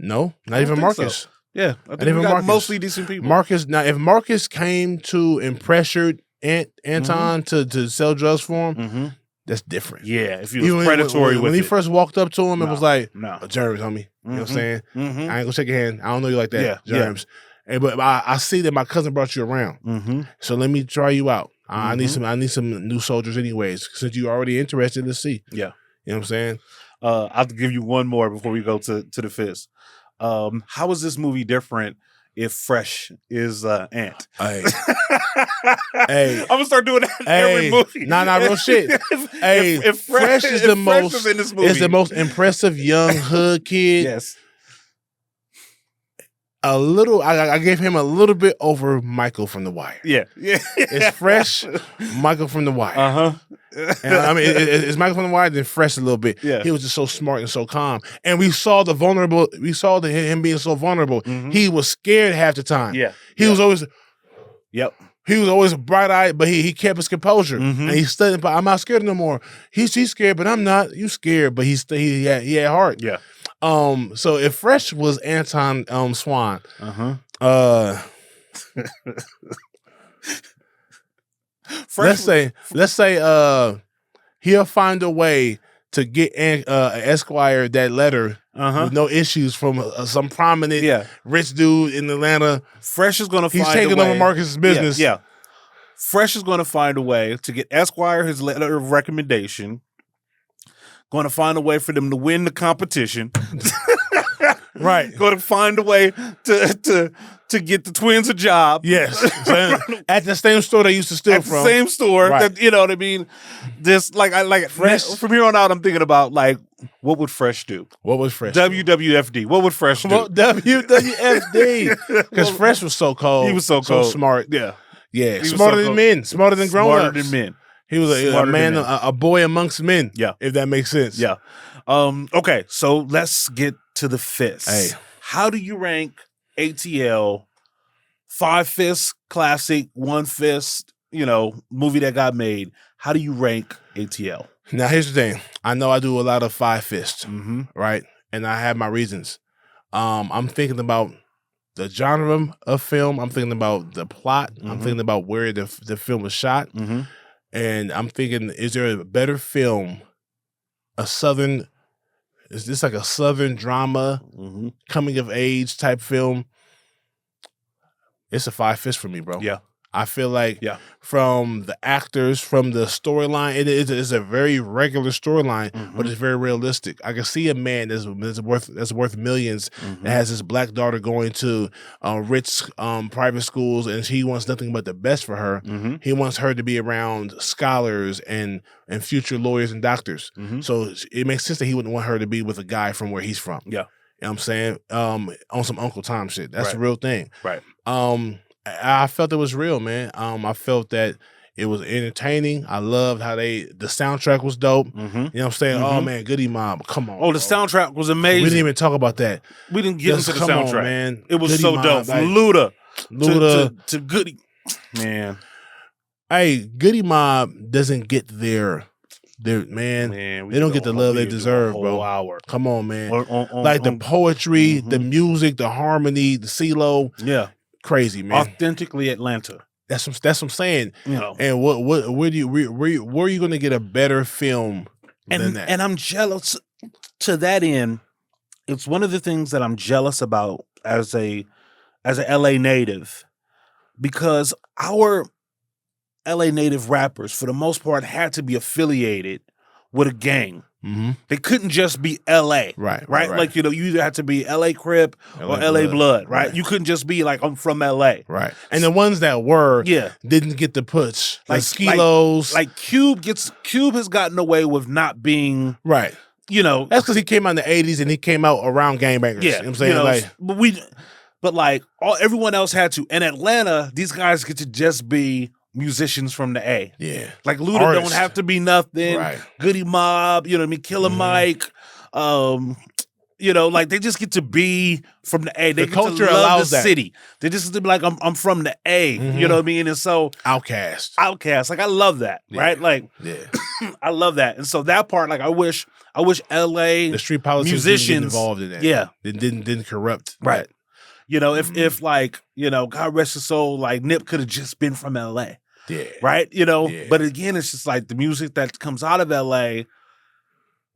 No, not even Marcus. So. Yeah, I think we got Marcus. Mostly decent people. Marcus. Now, if Marcus came to and pressured Antwone to sell drugs for him, that's different. Yeah, if he was predatory when he first walked up to him, it was like, Germs, homie. You know what I'm saying? I ain't gonna shake your hand. I don't know you like that, Germs. Hey, but I see that my cousin brought you around. So let me try you out. I need some new soldiers anyways, since you're already interested. Let's see. Yeah. You know what I'm saying? I'll have to give you one more before we go to the fist. How is this movie different if Fresh is Ant? Hey. I'm gonna start doing that in every movie. Nah, real shit. if Fresh is the most impressive young hood kid. Yes. A little, I gave him a little bit over Michael from The Wire. Yeah. It's Fresh, Michael from The Wire. And, I mean, it's Michael from The Wire, then Fresh a little bit. Yeah. He was just so smart and so calm, and we saw him being so vulnerable. He was scared half the time. Yeah, he was always. Yep. He was always bright-eyed, but he kept his composure, and he studied. But I'm not scared no more. He's scared, but I'm not. You scared, but he had heart. Yeah. So if Fresh was Antwan Swan, let's say he'll find a way to get Esquire that letter with no issues from some prominent rich dude in Atlanta. Fresh is going to find a way. He's taking over Marcus's business. Yeah. Fresh is going to find a way to get Esquire his letter of recommendation. Going to find a way for them to win the competition. Right. Going to find a way to get the twins a job. Yes. At the same store they used to steal from. At the same store. Right. That, you know what I mean? This like Fresh. From here on out, I'm thinking about like, what would Fresh do? What was Fresh? WWFD. What would Fresh do? WWFD. Because Fresh was so cold. He was so cold. So smart. Yeah. Yeah. Smarter than men. Smarter than grown-ups. Smarter than men. He was a man, a boy amongst men. Yeah. If that makes sense. Yeah. Okay, so let's get to the fists. Hey. How do you rank ATL? 5 fists, classic, 1 fist, movie that got made. How do you rank ATL? Now, here's the thing. I know I do a lot of 5 fists, right? And I have my reasons. I'm thinking about the genre of film. I'm thinking about the plot. I'm thinking about where the film was shot. And I'm thinking, is there a better film, is this like a Southern drama, coming of age type film? It's a 5 fists for me, bro. Yeah. I feel like from the actors, from the storyline, it's a very regular storyline, but it's very realistic. I can see a man that's worth millions that has his black daughter going to rich private schools, and he wants nothing but the best for her. He wants her to be around scholars and future lawyers and doctors. So it makes sense that he wouldn't want her to be with a guy from where he's from. Yeah. You know what I'm saying? On some Uncle Tom shit. That's the real thing. Right. I felt it was real, man. I felt that it was entertaining. I loved how the soundtrack was dope. You know what I'm saying? Oh, man, Goody Mob. Come on. Oh, the soundtrack was amazing. We didn't even talk about that. We didn't get into the soundtrack. On, man. It was Goody so Mob, dope. From like, Luda to Goody. Man. Hey, Goody Mob doesn't get their man, they don't get the love they deserve, bro. Hour. Come on, man. Like the poetry, the music, the harmony, the CeeLo. Yeah. Crazy, man. Authentically Atlanta. That's what I'm saying. And where are you going to get a better film than that? And I'm jealous to that end. It's one of the things that I'm jealous about as a LA native, because our LA native rappers, for the most part, had to be affiliated with a gang. They couldn't just be LA. Right. Like, you either had to be LA Crip or LA Blood, right? You couldn't just be like, I'm from LA. Right. And the ones that were didn't get the push. Like Skilos. Like Cube has gotten away with not being right. That's because he came out in the 80s and he came out around gangbangers. Yeah. You know what I'm saying? But everyone else had to. In Atlanta, these guys get to just be musicians from the A. Yeah. Like Luda don't have to be nothing. Right. Goody Mob, Killer Mike, You know, like they just get to be from the A. They The culture get to love allows the that. city. They just get to be like, I'm from the A. You know what I mean? And so OutKast. Like I love that, right? Like I love that. And so that part, like I wish LA the street politics musicians didn't get involved in that. Yeah. It didn't corrupt. Right. That. You know, if like, you know, God rest his soul, like Nip could have just been from LA. Yeah. Right? You know, Yeah. but again, it's just like the music that comes out of LA,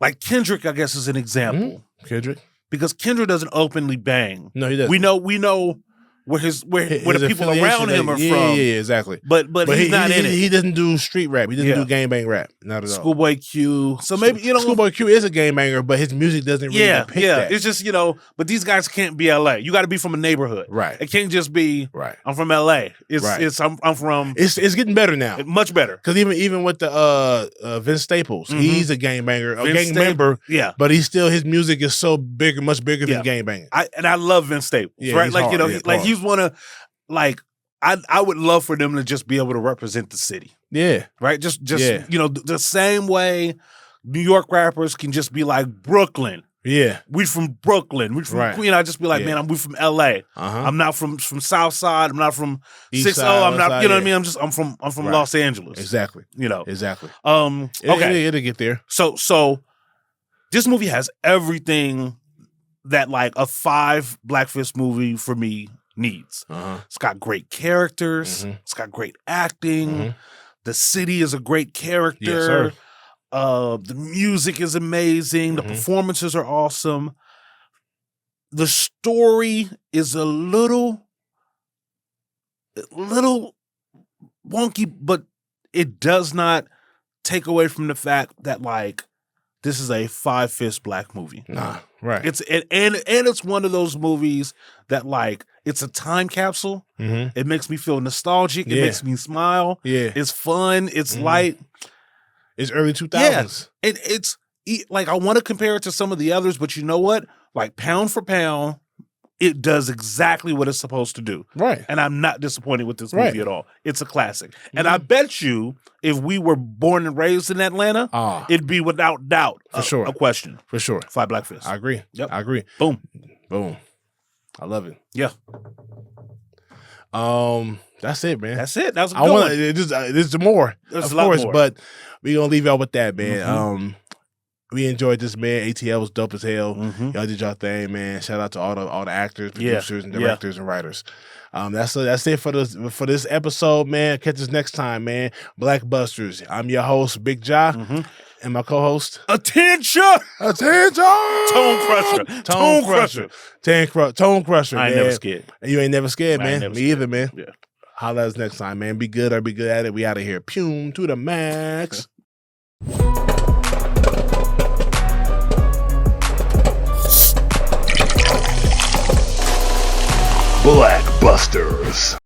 like Kendrick, I guess, is an example. Kendrick. Because Kendrick doesn't openly bang. No, he doesn't. We know where the people around him are from. Yeah, exactly. But he's not in it. He doesn't do street rap. He doesn't do gangbang rap. Not at all. Schoolboy Q. So maybe, you know, Schoolboy Q is a gangbanger, but his music doesn't really depict that. It's just, you know, but these guys can't be LA. You got to be from a neighborhood. Right. It can't just be I'm from LA. I'm from It's getting better now. Much better. Because even with the Vince Staples, he's a gangbanger, a gang member. Yeah. But his music is so big, much bigger than gangbanging. I love Vince Staples. Right. Like, hard. you know, he's one of like I would love for them to just be able to represent the city. Yeah. Right? Just you know, the same way New York rappers can just be like Brooklyn. Yeah. We from Brooklyn. We from Queen. I just be like, man, we from LA. I'm not from South Side. I'm not from East 6-0. Side, I'm not, Side, you know what I mean? I'm from Los Angeles. Exactly. You know. Exactly. Okay. It'll get there. So this movie has everything that like a 5 Black Fist movie for me needs. It's got great characters. It's got great acting. The city is a great character. Yes, sir. The music is amazing. The performances are awesome. The story is a little wonky, but it does not take away from the fact that like this is a 5 Fist Black movie. Nah, right. It's it's one of those movies that like it's a time capsule. It makes me feel nostalgic. It makes me smile. Yeah. It's fun. It's light. It's early 2000s. Yeah. It's like I want to compare it to some of the others, but you know what? Like pound for pound, it does exactly what it's supposed to do. Right. And I'm not disappointed with this movie at all. It's a classic. And I bet you if we were born and raised in Atlanta, it'd be without doubt a question. For sure. 5 Black Fist. I agree. Yep. I agree. Boom. I love it. Yeah. That's it, man. That's it. That was a good one. There's more, There's of a lot course, more. but we're gonna leave y'all with that, man. We enjoyed this, man. ATL was dope as hell. Y'all did y'all thing, man. Shout out to all the actors, producers, and directors and writers. That's it for this episode, man. Catch us next time, man. BlackBusters. I'm your host, Big Ja, and my co-host, Attention! Tone Crusher. Tone Crusher. I ain't man. never scared. You ain't never scared, man. Me either, man. Yeah. Holla at us next time, man. Be good or be good at it. We out of here. Pum to the max. BlackBusters.